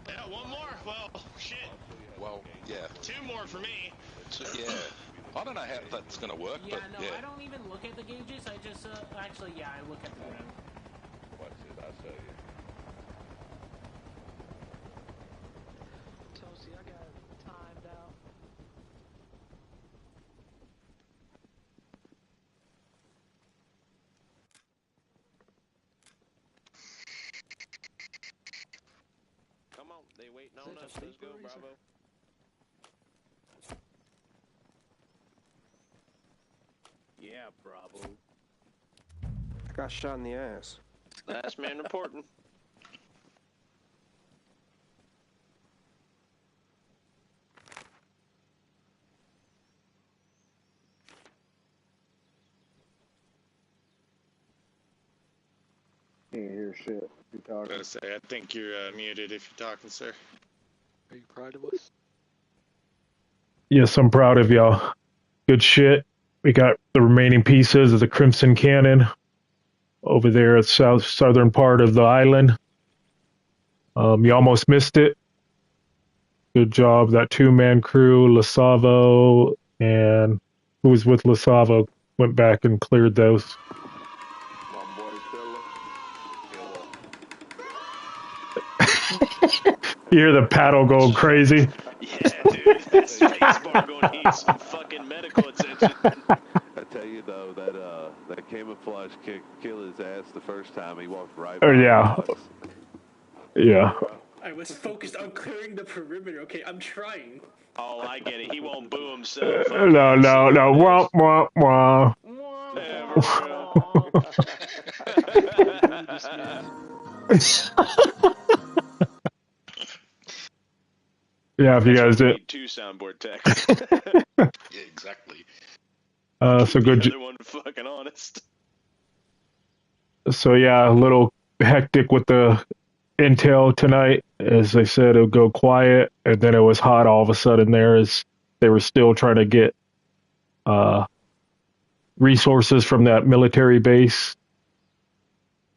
S4: Yeah, one more. Well, shit.
S18: Well, yeah.
S4: 2 more for me.
S18: So, yeah. I don't know how that's going to work,
S5: Yeah,
S18: but
S5: no,
S18: yeah.
S5: I don't even look at the gauges. I just, actually, yeah, I look at the ground.
S1: Watch it, I'll show you.
S6: Toasty, I got timed out.
S4: Come on, they waiting on us. Let's go, Bravo.
S12: Yeah, Bravo. I got shot in the ass.
S4: Last man reporting.
S11: Can't hear shit. You
S4: I
S11: talking?
S4: gotta say, I think you're muted if you're talking, sir.
S9: Are you proud of us?
S2: Yes, I'm proud of y'all. Good shit. We got the remaining pieces of the Crimson Cannon over there at southern part of the island. You almost missed it. Good job. That 2-man crew, Lasavo, and who was with Lasavo, went back and cleared those.
S11: My boy
S2: You hear the paddle go crazy.
S4: Yeah, dude, that space bar gonna need some fucking medical attention.
S1: I tell you though, that camouflage kick killed his ass the first time. He walked right by
S2: Oh,
S1: the
S2: yeah.
S1: box.
S2: Yeah.
S5: I was focused on clearing the perimeter. Okay, I'm trying.
S4: Oh, I get it. He won't boo himself. Okay,
S2: No,
S4: I see
S2: no,
S4: how
S2: no.
S4: it
S2: Wah,
S4: is.
S2: wah, wah.
S4: Yeah,
S2: Yeah, if you
S4: That's
S2: guys
S4: why we
S2: did.
S4: need 2 soundboard techs.
S18: Yeah, exactly.
S2: So
S4: Keep
S2: good.
S4: the other one fucking honest.
S2: So yeah, a little hectic with the intel tonight. As I said, it would go quiet, and then it was hot all of a sudden there as they were still trying to get resources from that military base.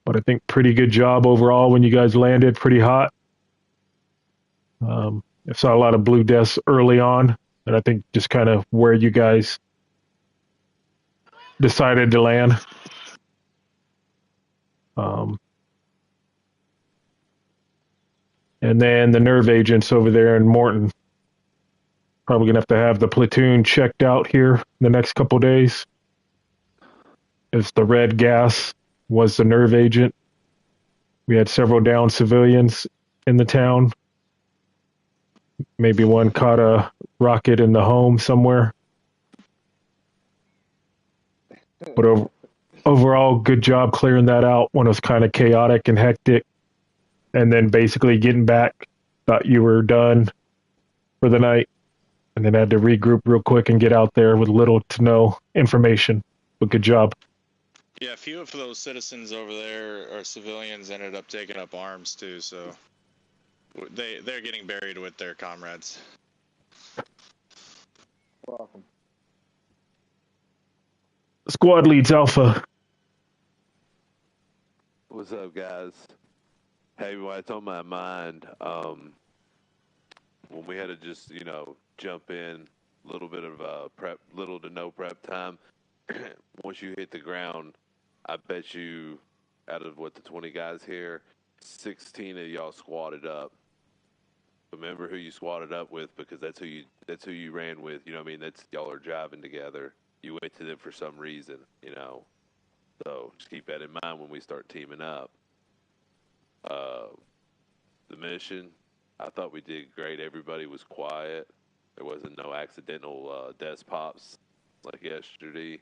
S2: But I think pretty good job overall when you guys landed, pretty hot. I saw a lot of blue deaths early on, and I think just kind of where you guys decided to land. And then the nerve agents over there in Morton. Probably going to have the platoon checked out here the next couple days. As the red gas was the nerve agent. We had several downed civilians in the town. Maybe one caught a rocket in the home somewhere. But overall, good job clearing that out when it was kind of chaotic and hectic. And then basically getting back, thought you were done for the night. And then had to regroup real quick and get out there with little to no information. But good job.
S4: Yeah, a few of those citizens over there or civilians ended up taking up arms too, so they're getting buried with their comrades.
S11: Welcome.
S2: Squad leads Alpha.
S1: What's up, guys? Hey, what's on my mind? When we had to just, jump in, a little bit of prep, little to no prep time. Once you hit the ground, I bet you, out of the 20 guys here, 16 of y'all squatted up. Remember who you squatted up with, because that's who you ran with. You know what I mean? That's y'all are driving together. You went to them for some reason, So just keep that in mind when we start teaming up. The mission, I thought we did great. Everybody was quiet. There wasn't no accidental desk pops like yesterday.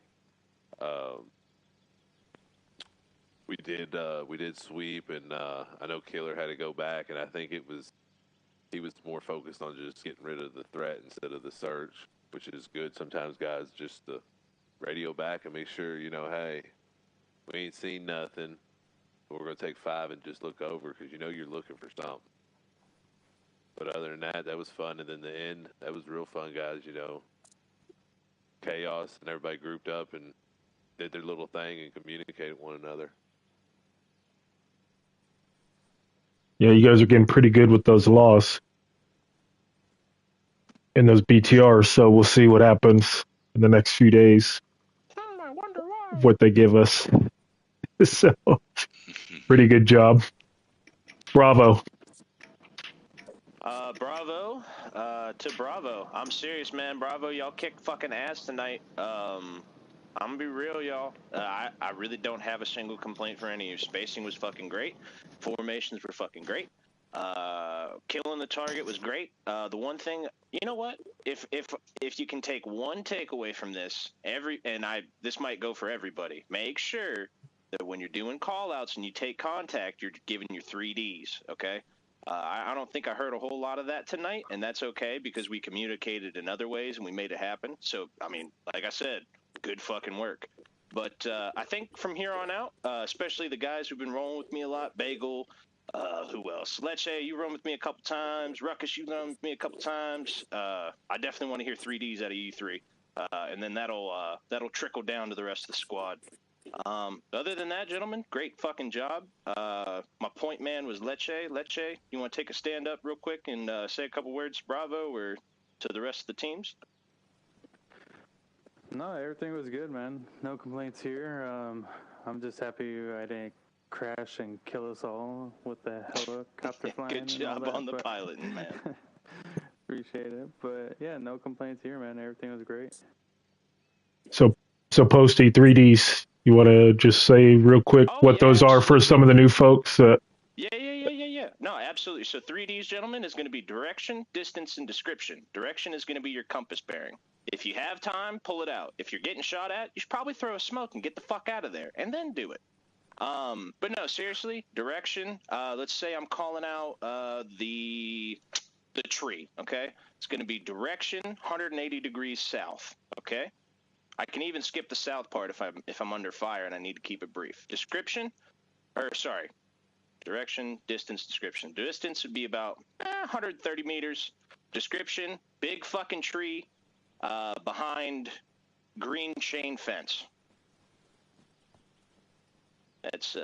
S1: We did sweep, and I know Killer had to go back, and I think he was more focused on just getting rid of the threat instead of the search, which is good. Sometimes guys just radio back and make sure, hey, we ain't seen nothing. We're going to take 5 and just look over because you're looking for something. But other than that, that was fun. And then the end, that was real fun, guys, Chaos, and everybody grouped up and did their little thing and communicated with one another.
S2: Yeah, you guys are getting pretty good with those laws and those BTRs, so we'll see what happens in the next few days.
S4: I wonder why.
S2: What they give us. So, pretty good job. Bravo.
S3: Bravo. To Bravo. I'm serious, man. Bravo, y'all kicked fucking ass tonight. I'm gonna be real, y'all. I really don't have a single complaint for any of you. Spacing was fucking great. Formations were fucking great. Killing the target was great. The one thing, you know what? If you can take one takeaway from this, this might go for everybody. Make sure that when you're doing call-outs and you take contact, you're giving your 3Ds, okay? I don't think I heard a whole lot of that tonight, and that's okay because we communicated in other ways and we made it happen. So, I mean, like I said, good fucking work. But I think from here on out, especially the guys who've been rolling with me a lot, Bagel, who else? Leche, you run with me a couple times. Ruckus, you run with me a couple times. I definitely want to hear 3Ds out of you three, and then that'll trickle down to the rest of the squad. Other than that, gentlemen, great fucking job. My point man was Leche. Leche, you want to take a stand up real quick and say a couple words, Bravo, or to the rest of the teams?
S19: No, everything was good, man. No complaints here. I'm just happy I didn't crash and kill us all with the helicopter flying.
S3: Good job on the piloting, man.
S19: Appreciate it. But yeah, no complaints here, man. Everything was great.
S2: So Posty 3Ds, you want to just say real quick what those are for some of the new folks?
S3: Yeah. No, absolutely. So 3Ds, gentlemen, is going to be direction, distance, and description. Direction is going to be your compass bearing. If you have time, pull it out. If you're getting shot at, you should probably throw a smoke and get the fuck out of there, and then do it. But no, seriously, direction. Let's say I'm calling out the tree. Okay, it's going to be direction 180 degrees south. Okay. I can even skip the south part if I'm under fire and I need to keep it brief. Direction, distance, description. Distance would be about 130 meters. Description, big fucking tree behind green chain fence. That's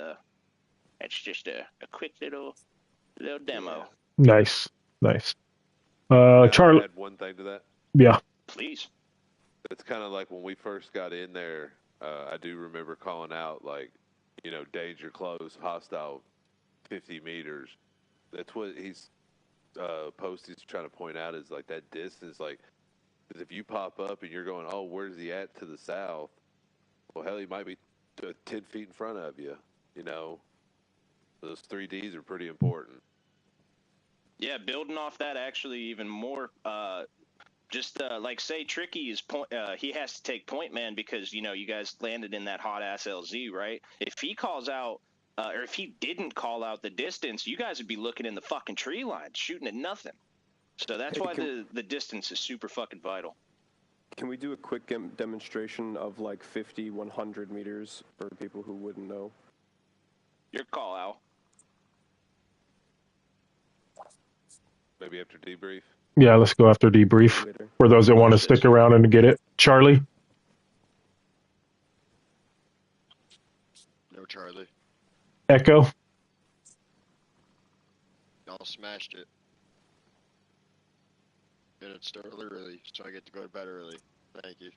S3: just a quick little demo.
S2: Nice.
S1: Charlie. Add one thing to that.
S2: Yeah.
S3: Please.
S1: It's kind of like when we first got in there. I do remember calling out danger close, hostile, 50 meters. That's what he's Posty's trying to point out is like that distance. Like, because if you pop up and you're going, oh, where's he at to the south? Well, hell, he might be 10 feet in front of you. Those 3Ds are pretty important.
S3: Yeah, building off that actually even more. Like say Tricky is he has to take point man because you guys landed in that hot ass LZ, right? If he calls out or if he didn't call out the distance, you guys would be looking in the fucking tree line shooting at nothing. So that's why the distance is super fucking vital.
S12: Can we do a quick demonstration of like 50, 100 meters for people who wouldn't know?
S3: Your call, Al.
S1: Maybe after debrief.
S2: Yeah, let's go after debrief for those that want to stick around and get it. Charlie?
S7: No, Charlie.
S2: Echo?
S7: Y'all smashed it. And it started early, so I get to go to bed early. Thank you.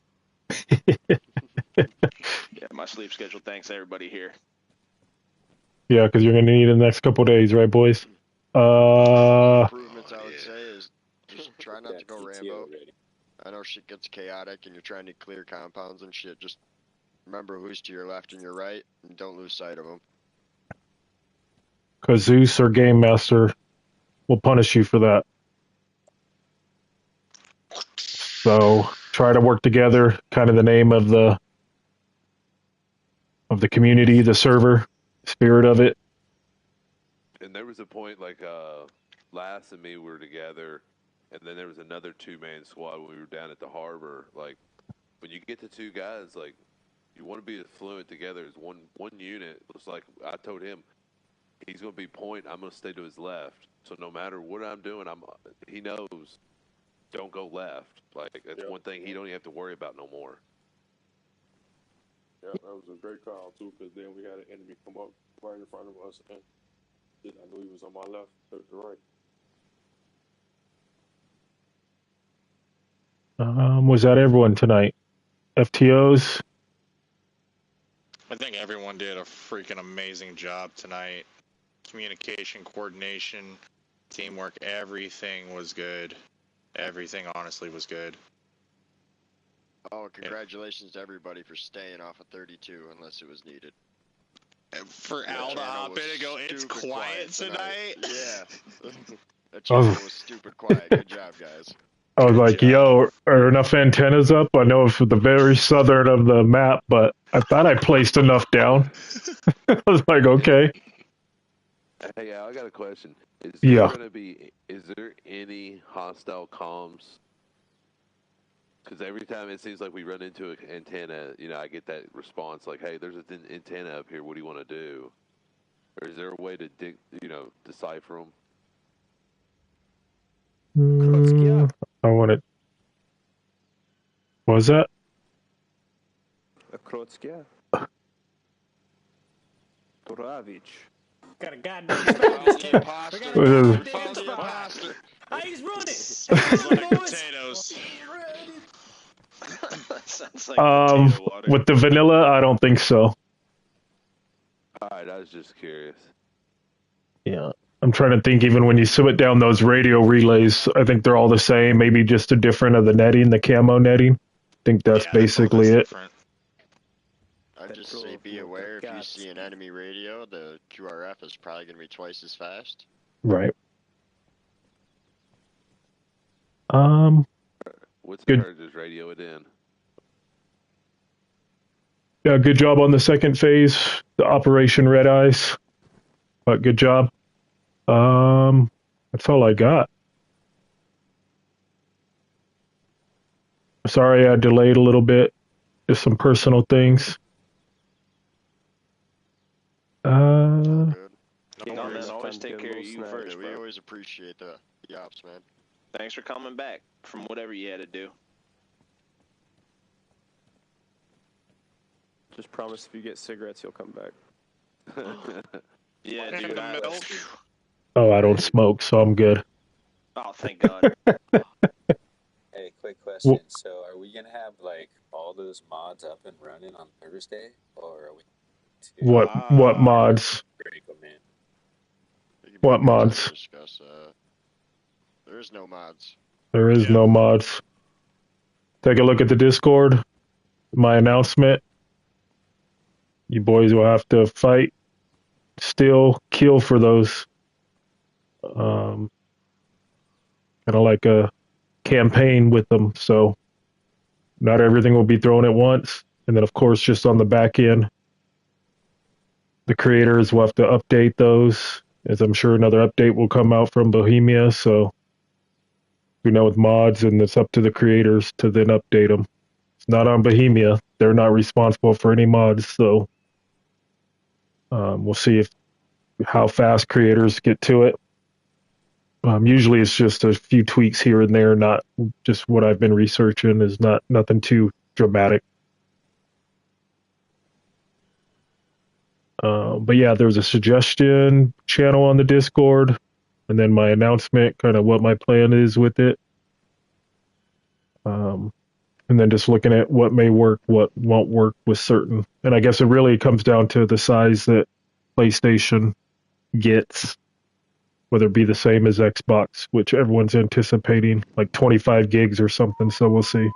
S3: Yeah, my sleep schedule thanks everybody here.
S2: Yeah, because you're going to need it in the next couple of days, right, boys?
S7: Improvements I would say is just try not to go Rambo. I know shit gets chaotic and you're trying to clear compounds and shit. Just remember who's to your left and your right, and don't lose sight of them.
S2: Because Zeus or Game Master will punish you for that. So try to work together, kind of the name of the community, the server, spirit of it.
S1: And there was a point like Lass and me were together, and then there was another 2-man squad when we were down at the harbor. Like, when you get to 2 guys, like, you want to be as fluent together as one unit. It's like I told him, he's going to be point, I'm going to stay to his left. So no matter what I'm doing, he knows, don't go left. Like, that's one thing he don't even have to worry about no more.
S16: Yeah, that was a great call, too, because then we had an enemy come up right in front of us, and I knew he was on my left, to the right.
S2: Was that everyone tonight? FTOs.
S4: I think everyone did a freaking amazing job tonight. Communication, coordination, teamwork, everything was good. Everything honestly was good.
S7: Oh, congratulations to everybody for staying off of 32 unless it was needed.
S4: For Al to hop in and go, it's quiet tonight.
S7: Yeah. That channel was stupid quiet. Good job, guys.
S2: I was like, yo, are enough antennas up? I know it's the very southern of the map, but I thought I placed enough down. I was like, okay.
S20: Hey, I got a question. Is there any hostile comms? Because every time it seems like we run into an antenna, I get that response like, hey, there's an antenna up here. What do you want to do? Or is there a way to decipher them?
S2: I want it. What was that?
S12: Krotskia. Duravic.
S5: Got a goddamn spot. We got a goddamn spot. He's running.
S4: Sounds like potatoes. Sounds like potato water.
S2: With the vanilla, I don't think so.
S20: Alright, I was just curious.
S2: Yeah. I'm trying to think, even when you submit down those radio relays, I think they're all the same, maybe just a different of the netting, the camo netting. I think that's basically it.
S7: I'd just say be aware if you see an enemy radio, the QRF is probably going to be twice as fast.
S2: Right.
S20: What's
S2: good.
S20: Just radio it in.
S2: Yeah, good job on the second phase, the Operation Red Eyes. But good job. That's all I got. Sorry I delayed a little bit. Just some personal things.
S4: No man, always take care of you first, bro.
S7: We always appreciate the ops, man.
S4: Thanks for coming back from whatever you had to do.
S12: Just promise if you get cigarettes, you'll come back.
S4: Yeah, dude.
S2: Oh, I don't smoke, so I'm good.
S4: Oh, thank God.
S21: Hey, quick question. So, are we gonna have like all those mods up and running on Thursday, or are we?
S2: What mods?
S21: Break them in.
S2: What mods?
S7: Discuss, there is no mods.
S2: There is no mods. Take a look at the Discord. My announcement. You boys will have to fight, still kill for those. Kind of like a campaign with them. So not everything will be thrown at once. And then, of course, just on the back end, the creators will have to update those, as I'm sure another update will come out from Bohemia. So we know with mods, and it's up to the creators to then update them. It's not on Bohemia. They're not responsible for any mods. So we'll see how fast creators get to it. Usually it's just a few tweaks here and there, not just what I've been researching is nothing too dramatic. But yeah, there's a suggestion channel on the Discord, and then my announcement, kind of what my plan is with it. And then just looking at what may work, what won't work with certain. And I guess it really comes down to the size that PlayStation gets, whether it be the same as Xbox, which everyone's anticipating, like 25 gigs or something. So we'll see.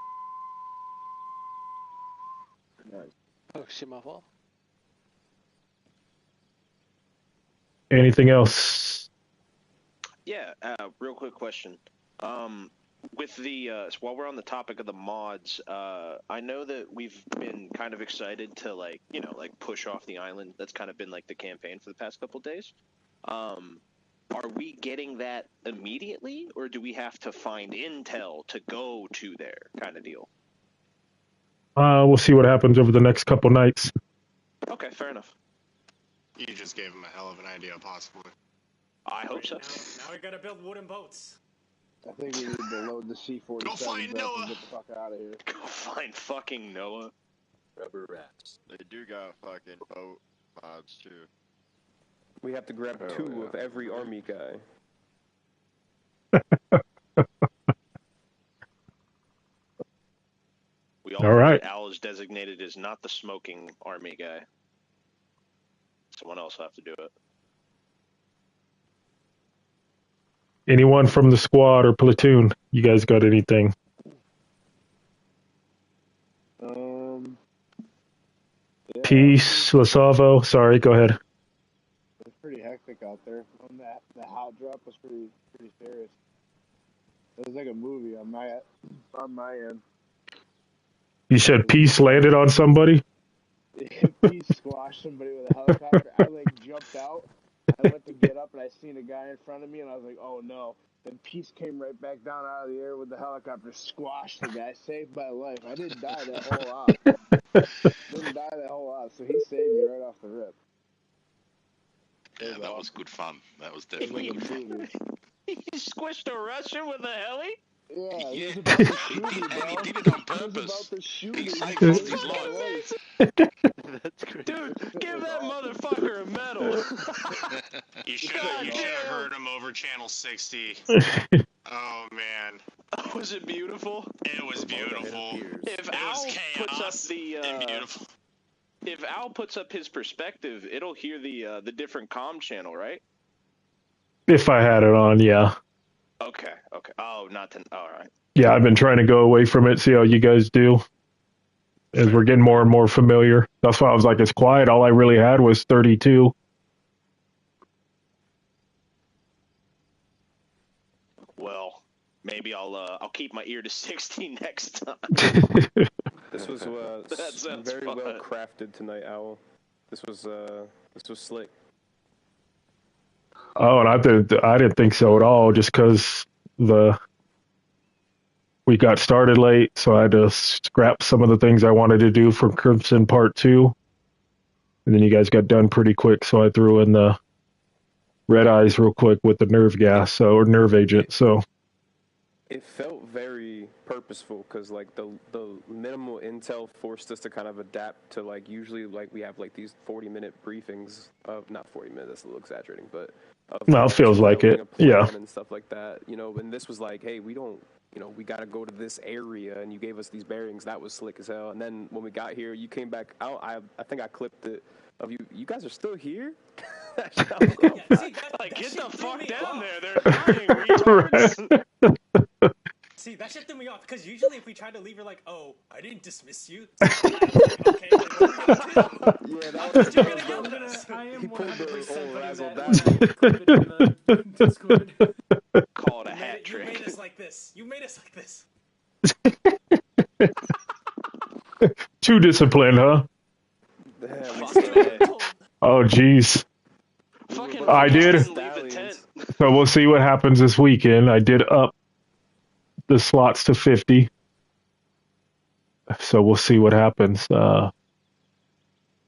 S12: Oh, shit, my fault.
S2: Anything else?
S4: Yeah, real quick question. With the while we're on the topic of the mods, I know that we've been kind of excited to like push off the island. That's kind of been like the campaign for the past couple of days. Are we getting that immediately, or do we have to find intel to go to there, kind of deal?
S2: We'll see what happens over the next couple nights.
S4: Okay, fair enough.
S3: You just gave him a hell of an idea, possibly.
S4: I hope so.
S5: Now we gotta build wooden boats.
S11: I think we need to load the C-47
S3: Go find Noah.
S11: and get the fuck out of here.
S4: Go find fucking Noah.
S21: Rubber rats.
S7: They do got fucking boat mods too.
S12: We have to grab two of every army guy.
S4: We
S2: All right.
S4: Al is designated as not the smoking army guy. Someone else will have to do it.
S2: Anyone from the squad or platoon? You guys got anything?
S11: Yeah,
S2: Peace, Lasavo. Sorry, go ahead.
S11: It was pretty hectic out there. The hot drop was pretty serious. It was like a movie on my end.
S2: You said Peace landed on somebody?
S11: Peace squashed somebody with a helicopter. I like jumped out. I went to get up and I seen a guy in front of me and I was like, oh no. Then Peace came right back down out of the air with the helicopter, squashed the guy, saved my life. I didn't die that whole lot. So he saved me right off the rip.
S18: Yeah, that was good fun. That was definitely good fun.
S4: He squished a Russian with a heli?
S11: Yeah,
S18: Yeah,
S11: he was about to shoot
S18: he
S11: me, bro.
S18: did it on
S11: He was
S18: purpose.
S11: about to shoot
S18: He
S11: me.
S18: saved
S11: He
S18: his
S11: saved my
S18: life.
S12: That's great.
S4: Dude, give that motherfucker a medal.
S3: You should have heard him over channel 60. Oh man.
S4: Was it beautiful?
S3: It was beautiful.
S4: If
S3: It
S4: Al
S3: was chaos
S4: puts up the
S3: and beautiful.
S4: if Al puts up his perspective, it'll hear the different comm channel, right?
S2: If I had it on, yeah.
S4: Okay. Oh, all right.
S2: Yeah, I've been trying to go away from it, see how you guys do. As we're getting more and more familiar. That's why I was like, it's quiet. All I really had was 32.
S4: Well, maybe I'll keep my ear to 60 next time.
S12: This was very
S4: fun.
S12: well crafted tonight, Owl. This was slick.
S2: Oh, and I didn't think so at all, just because we got started late, so I had to scrap some of the things I wanted to do for Crimson Part 2. And then you guys got done pretty quick, so I threw in the red eyes real quick with the nerve gas, or nerve agent, so.
S12: It felt very purposeful because like the minimal intel forced us to kind of adapt to like usually like we have like these 40-minute briefings of not 40 minutes, that's a little exaggerating, but of
S2: No, it feels like it. Yeah.
S12: And stuff like that, and this was like, hey, we don't, we got to go to this area, and you gave us these bearings. That was slick as hell. And then when we got here, you came back out. I think I clipped it of you. You guys are still here?
S4: Like, get the fuck down there. They're dying, retards.
S5: See, that shit threw me off, because usually if we try to leave, you're like, oh, I didn't dismiss you. So I was like, okay, like, what are we going to do?
S12: Yeah, that was
S5: You're going to yell at us. I am 100%
S12: razzle
S5: putting that clip it in the Discord.
S4: Call it a hat trick.
S5: You made us like this. You made us like this.
S2: Too disciplined, huh? Oh, jeez. I did. So we'll see what happens this weekend. I did up the slots to 50. So we'll see what happens.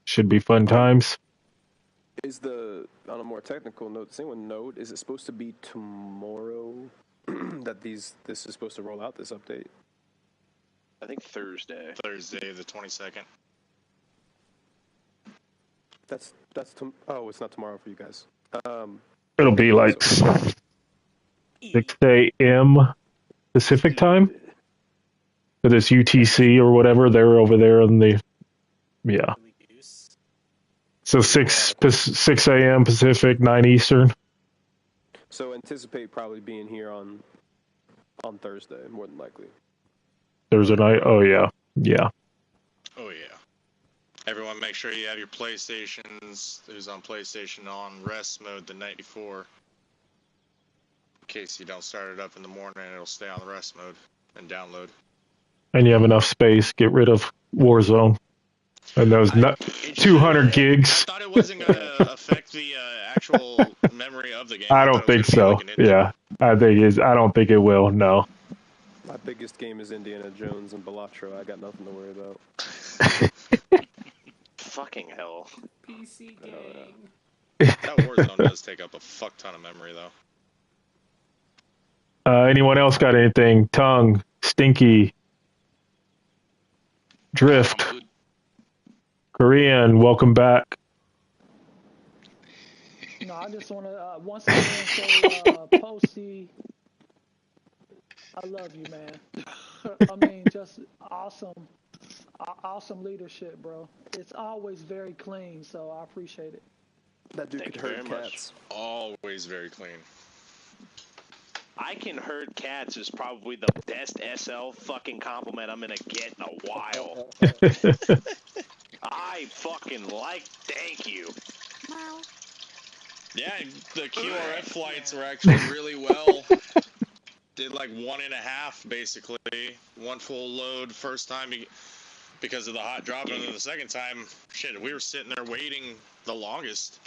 S2: Should be fun times.
S12: Is on a more technical note, does anyone know, is it supposed to be tomorrow that this is supposed to roll out, this update?
S4: I think Thursday.
S3: Thursday, the 22nd.
S12: Oh, it's not tomorrow for you guys.
S2: It'll be like 6 a.m. Pacific time. For this UTC or whatever, they're over there in the, yeah. So 6 a.m. Pacific, 9 Eastern.
S12: So anticipate probably being here on Thursday, more than likely.
S2: Thursday night? Oh, yeah. Yeah.
S3: Oh yeah. Everyone make sure you have your PlayStations, who's on PlayStation, on rest mode the night before. In case you don't start it up in the morning, it'll stay on the rest mode and download.
S2: And you have enough space, get rid of Warzone. And those 200 gigs.
S3: I thought it wasn't going to affect the actual memory of the game.
S2: I don't think so. Yeah. I don't think it will, no.
S12: My biggest game is Indiana Jones and Balatro. I got nothing to worry about.
S4: Fucking hell.
S5: PC gang.
S3: That Warzone does take up a fuck ton of memory, though.
S2: Anyone else got anything? Tongue, Stinky, Drift, Korean, welcome back.
S6: No, I just want to once again say, Posty, I love you, man. I mean, just awesome Awesome leadership, bro. It's always very clean, so I appreciate it.
S12: That dude could herd cats.
S4: Always very clean. I can herd cats is probably the best SL fucking compliment I'm gonna get in a while. I fucking thank you. Yeah, the QRF flights were actually really well. Did like 1.5 basically. One full load first time because of the hot drop, and then the second time, shit, we were sitting there waiting the longest.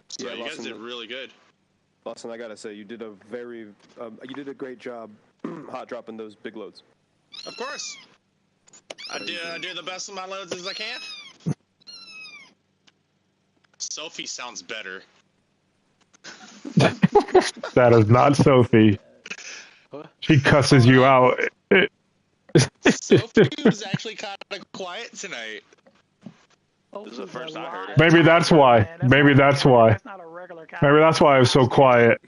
S4: So you guys did really good.
S12: Lawson, I gotta say, you did a great job hot dropping those big loads.
S4: Of course. I do the best of my loads as I can. Sophie sounds better.
S2: That is not Sophie. She cusses you out.
S4: Sophie was actually kind of quiet tonight. This is the first I heard it.
S2: Maybe that's why. Maybe that's why. Maybe that's why I was so quiet.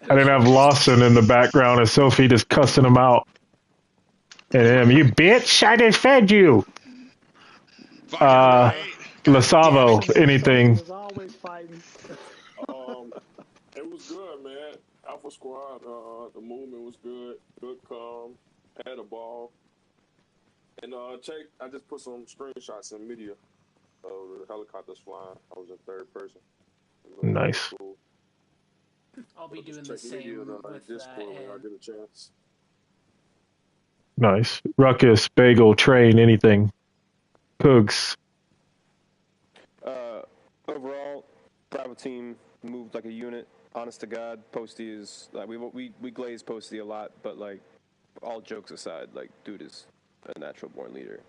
S2: I didn't have Lawson in the background and Sophie just cussing him out. And him, you bitch, I just fed you. Lasavo, anything.
S16: It was good, man. Alpha Squad, the movement was good. Good calm. Had a ball. And check, I just put some screenshots in media of the helicopters flying. I was in third person.
S2: Nice.
S16: Cool.
S10: I'll be doing the
S16: check
S10: same
S16: media
S10: with
S16: Discord when I get a chance.
S2: Nice. Ruckus, Bagel, Train, anything. Coogs.
S12: Overall, Bravo team moved like a unit. Honest to God, Posty is like we glaze Posty a lot, but like all jokes aside, like dude is a natural born leader.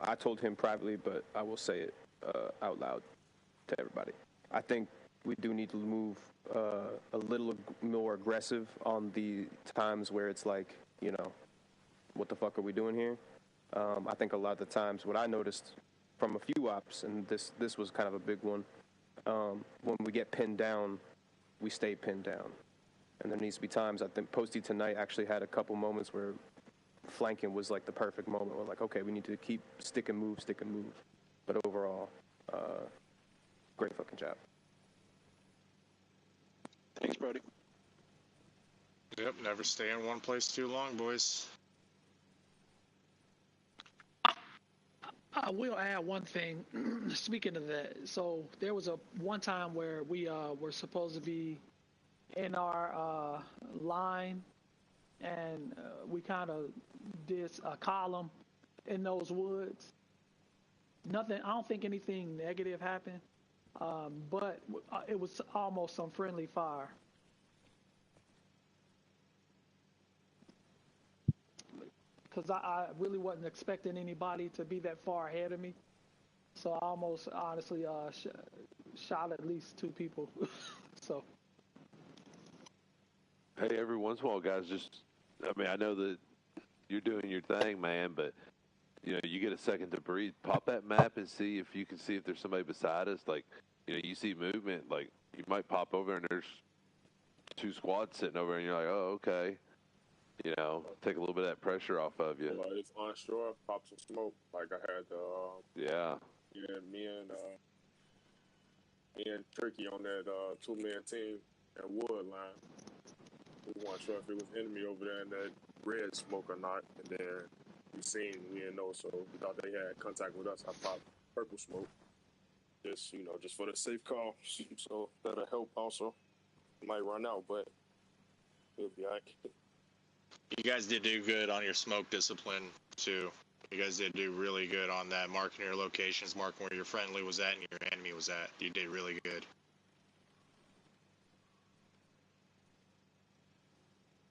S12: I told him privately, but I will say it out loud to everybody. I think we do need to move a little more aggressive on the times where it's like, you know, what the fuck are we doing here? I think a lot of the times what I noticed from a few ops, and this was kind of a big one, when we get pinned down, we stay pinned down. And there needs to be times, I think Posty tonight actually had a couple moments where flanking was like the perfect moment. We're like, okay, we need to keep stick and move. But overall, great fucking job.
S4: Thanks, Brody. Yep, never stay in one place too long, boys.
S6: I will add one thing. Speaking of that, so there was one time where we were supposed to be in our line, and we kind of did a column in those woods. Nothing. I don't think anything negative happened, but it was almost some friendly fire. Because I really wasn't expecting anybody to be that far ahead of me. So I almost, honestly, shot at least 2 people. So.
S20: Hey, every once in a while, guys, I mean, I know that you're doing your thing, man, but, you know, you get a second to breathe. Pop that map and see if you can see if there's somebody beside us. Like, you know, you see movement, like, you might pop over and there's 2 squads sitting over and you're like, oh, okay. You know, take a little bit of that pressure off of you.
S16: Like it's onshore, pop some smoke. Like I had me and Tricky on that 2-man team at Wood line. We weren't sure if it was enemy over there in that red smoke or not. And then we didn't know, so we thought they had contact with us. I popped purple smoke. Just, you know, just for the safe call. So that'll help also. Might run out, but it'll be all right.
S4: You guys did do good on your smoke discipline, too. You guys did do really good on that, marking your locations, marking where your friendly was at and your enemy was at. You did really good.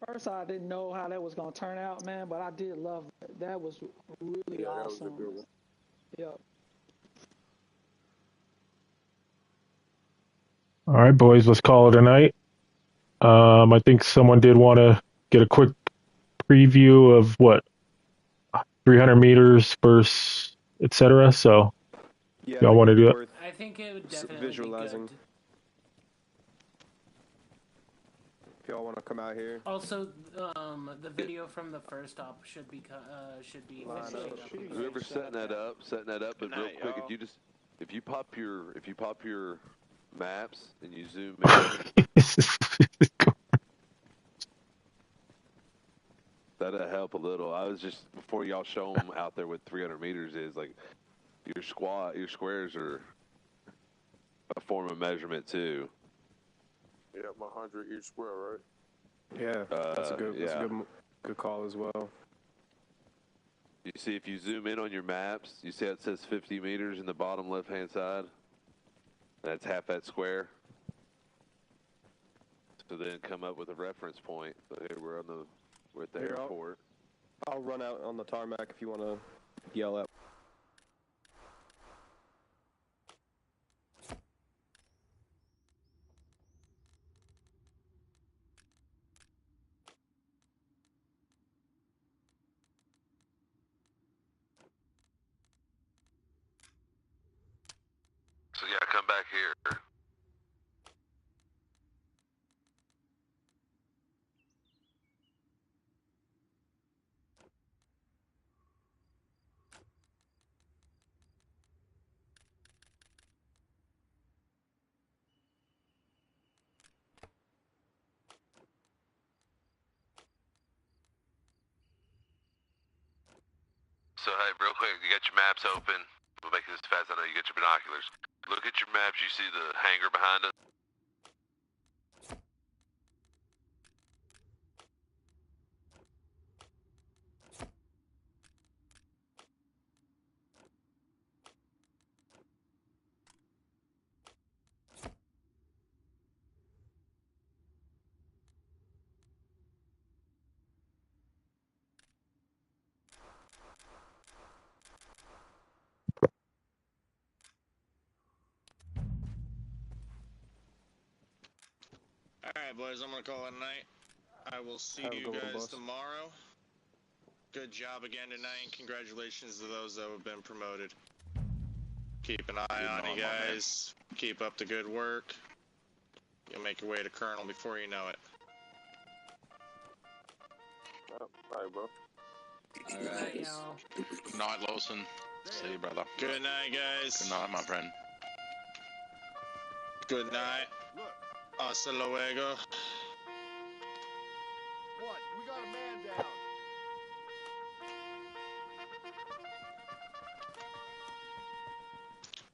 S6: First, I didn't know how that was going to turn out, man, but I did love it. That was really awesome.
S16: That was a good one.
S6: Yep.
S2: All right, boys, let's call it a night. I think someone did want to get a quick preview of 300 meters versus etc. So y'all want to do it?
S10: I think it would definitely
S12: visualizing.
S10: be good.
S12: If y'all want to come out here.
S10: Also, the video from the first op should be finishing up.
S20: Whoever's setting that up. But real quick, if you pop your maps and you zoom in, that'll help a little. I was just before y'all show them out there what 300 meters is. Like your squares are a form of measurement too.
S16: Yeah, 100 each square, right?
S12: Yeah, that's a good call as well.
S20: You see, if you zoom in on your maps, you see how it says 50 meters in the bottom left-hand side? That's half that square. So then come up with a reference point. So here we're at the airport.
S12: I'll run out on the tarmac if you want to yell at.
S1: So yeah, come back here. So hey, real quick, you got your maps open. We'll make this fast. I know you got your binoculars. Look at your maps. You see the hangar behind us?
S4: Alright, boys, I'm gonna call it a night. I will see you guys tomorrow. Good job again tonight, and congratulations to those that have been promoted. Keep an eye on you guys. Keep up the good work. You'll make your way to Colonel before you know it.
S16: All right, bro.
S10: Alright, y'all.
S18: Good night, Lawson. See you, brother.
S4: Good night, guys.
S18: Good night, my friend.
S4: Good night. Hasta luego.
S13: What? We got a man down.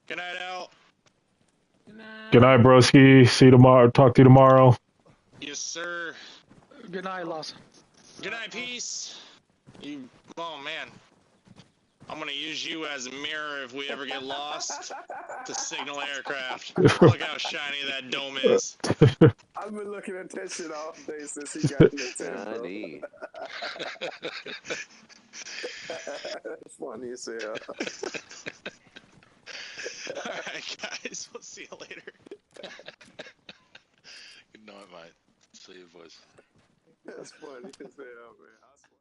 S4: Good night, Al.
S2: Good night, broski. See you tomorrow. Talk to you tomorrow.
S4: Yes, sir.
S6: Good night, Lawson.
S4: Good night, peace. Oh man. I'm gonna use you as a mirror if we ever get lost to signal aircraft. Look how shiny that dome is.
S11: I've been looking at that shit all day since he got in the tent, bro. That's funny as hell.
S4: Alright, guys. We'll see you later.
S18: Good night, mate. See you, boys.
S11: That's funny as hell, man. I swear.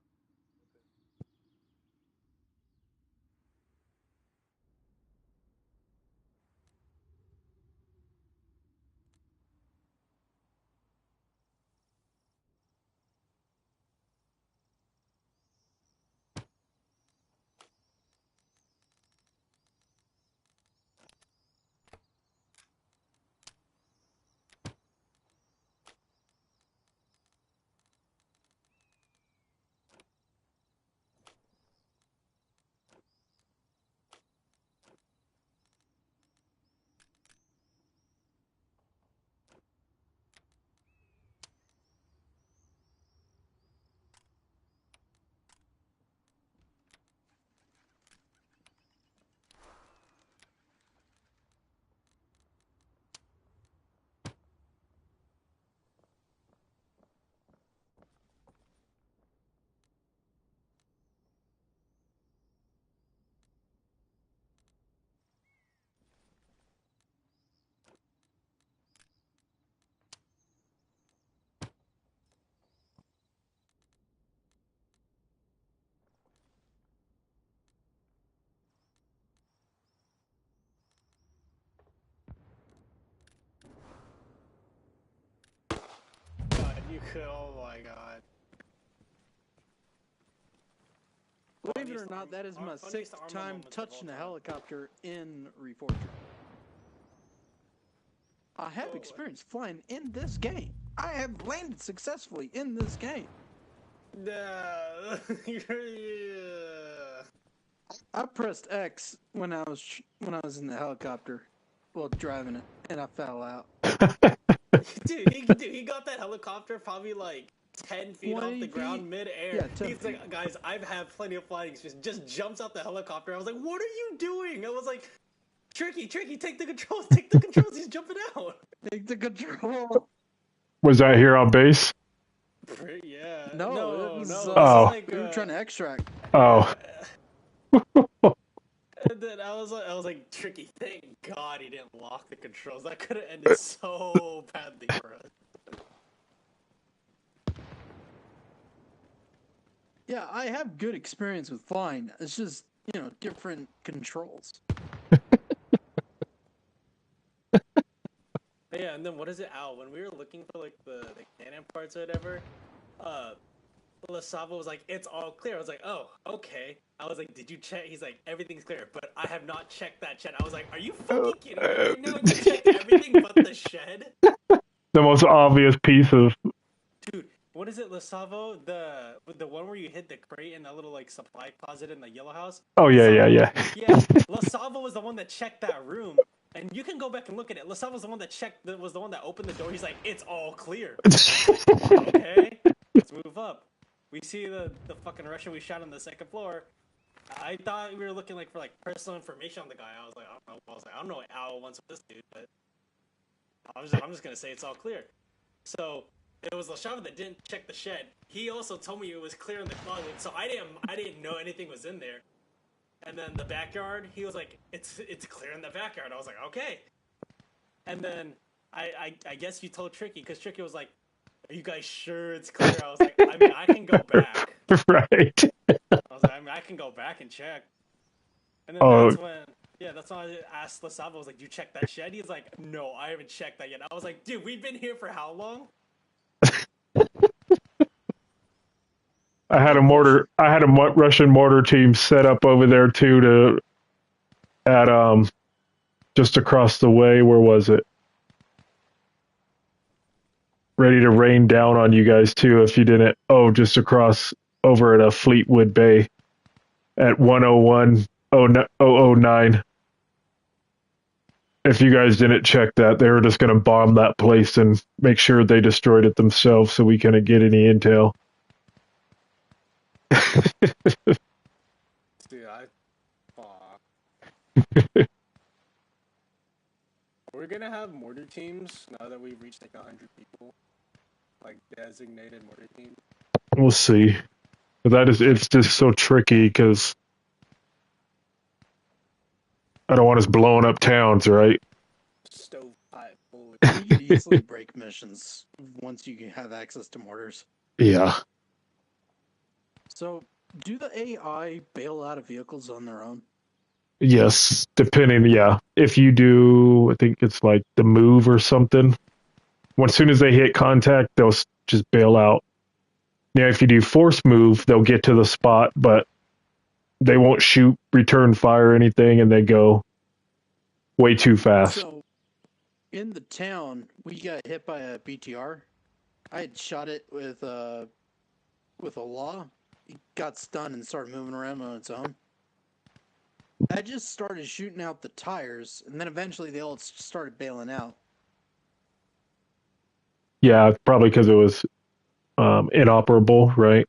S5: Oh my god.
S14: Believe it or not, that is my 6th time touching a helicopter in Reforger. I have experience flying in this game. I have landed successfully in this game.
S5: Nah.
S14: I pressed X when I was in the helicopter, well driving it, and I fell out.
S5: Dude, he got that helicopter probably like 10 feet off the ground mid-air.
S14: Yeah, 10
S5: He's
S14: feet.
S5: like, guys, I've had plenty of flying experience. Just jumps out the helicopter. I was like, what are you doing? I was like, Tricky, take the controls, He's jumping out.
S14: Take the control.
S2: Was that here on base?
S5: Yeah.
S14: No, it was,
S2: Oh.
S14: like, we were trying to extract.
S2: Oh.
S5: And then I was like, Tricky, thank God he didn't lock the controls. That could have ended so badly for us.
S14: Yeah, I have good experience with flying. It's just, different controls.
S5: Yeah, and then what is it, Al? When we were looking for like the cannon parts or whatever, Lasava was like, it's all clear. I was like, oh, okay. I was like, did you check? He's like, everything's clear, but I have not checked that shed. I was like, are you fucking kidding me right now? You checked everything but the shed?
S2: The most obvious piece of.
S5: Dude, what is it, Lasavo? The one where you hid the crate in that little like supply closet in the yellow house?
S2: Oh yeah.
S5: Yeah, Lasavo was the one that checked that room. And you can go back and look at it. Lasava was the one that was the one that opened the door. He's like, it's all clear. Okay, let's move up. We see the fucking Russian we shot on the 2nd floor. I thought we were looking like for like personal information on the guy. I was like, I don't know what Al wants with this dude, but I'm just gonna say it's all clear. So it was Lasava that didn't check the shed. He also told me it was clear in the closet, so I didn't know anything was in there. And then the backyard, he was like, it's clear in the backyard. I was like, okay. And then I guess you told Tricky, because Tricky was like, are you guys sure it's clear? I was like, I mean, I can go back.
S2: Right.
S5: I was like, I mean, I can go back and check. And then that's when I asked Lasava, I was like, you check that shed? He's like, no, I haven't checked that yet. I was like, dude, we've been here for how long?
S2: I had a Russian mortar team set up over there too at just across the way. Where was it? Ready to rain down on you guys too if you didn't. Oh, just across over at a Fleetwood Bay at 101-009. If you guys didn't check that, they were just going to bomb that place and make sure they destroyed it themselves so we couldn't get any intel.
S5: Dude, we're gonna have mortar teams now that we've reached like 100 people, like designated mortar teams.
S2: We'll see. But it's just so tricky because I don't want us blowing up towns, right?
S5: Stovepipe bullet.
S14: You could easily break missions once you have access to mortars.
S2: Yeah.
S14: So, do the AI bail out of vehicles on their own?
S2: Yes, depending, yeah. If you do, I think it's like the move or something. As soon as they hit contact, they'll just bail out. Now, if you do force move, they'll get to the spot, but they won't shoot, return fire, or anything, and they go way too fast.
S14: So, in the town, we got hit by a BTR. I had shot it with a law. It got stunned and started moving around on its own. I just started shooting out the tires, and then eventually they all started bailing out.
S2: Yeah, probably because it was inoperable, right?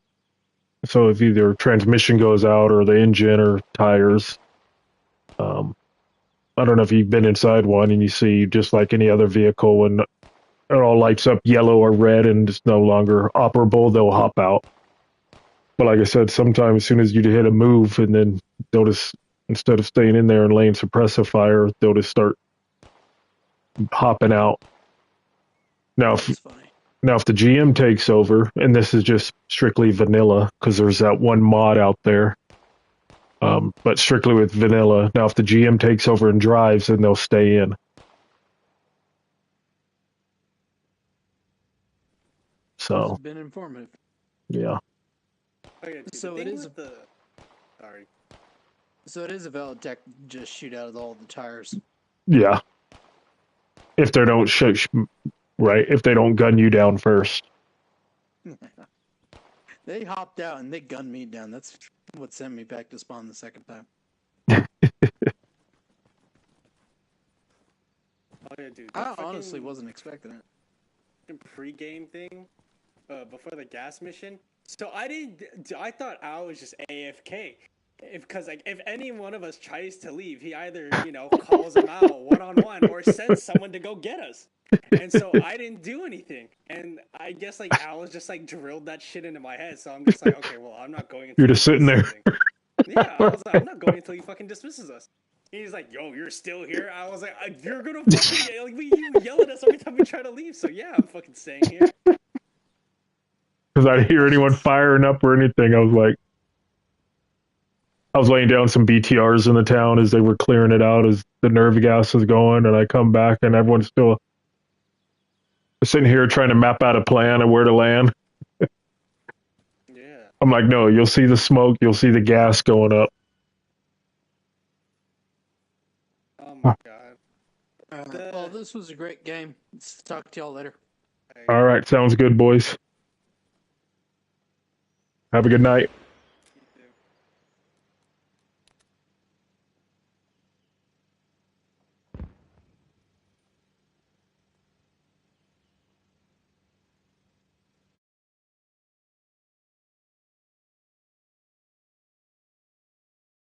S2: So if either transmission goes out or the engine or tires, I don't know if you've been inside one and you see just like any other vehicle when it all lights up yellow or red and it's no longer operable, they'll hop out. But like I said, sometimes as soon as you hit a move and then they'll just, instead of staying in there and laying suppressive fire, they'll just start hopping out. Now, if the GM takes over, and this is just strictly vanilla, because there's that one mod out there, but strictly with vanilla. Now, if the GM takes over and drives, then they'll stay in. So,
S14: It's been informative.
S2: yeah.
S5: Okay, dude,
S14: So
S5: the
S14: it
S5: thing
S14: is.
S5: with the. Sorry.
S14: So it is a valid tech to just shoot out of all the tires.
S2: Yeah. If they don't right, if they don't gun you down first.
S14: They hopped out and they gunned me down. That's what sent me back to spawn the second time.
S5: Oh yeah, dude.
S14: I honestly wasn't expecting it.
S5: Pre-game thing, before the gas mission. So I thought Al was just AFK. Because like if any one of us tries to leave, he either calls him out one-on-one or sends someone to go get us. And so I didn't do anything. And I guess like Al was just like drilled that shit into my head. So I'm just like, okay, well I'm not going until
S2: You're just sitting there.
S5: Yeah, I was like, I'm not going until he fucking dismisses us. He's like, yo, you're still here? I was like, you're gonna fucking like you yell at us every time we try to leave. So yeah, I'm fucking staying here.
S2: Because I didn't hear anyone firing up or anything. I was laying down some BTRs in the town as they were clearing it out as the nerve gas was going, and I come back and everyone's still sitting here trying to map out a plan of where to land.
S5: Yeah.
S2: I'm like, no, you'll see the smoke, you'll see the gas going up.
S5: Oh my god.
S14: Well, this was a great game. Let's talk to y'all later.
S2: All right, sounds good, boys. Have a good night.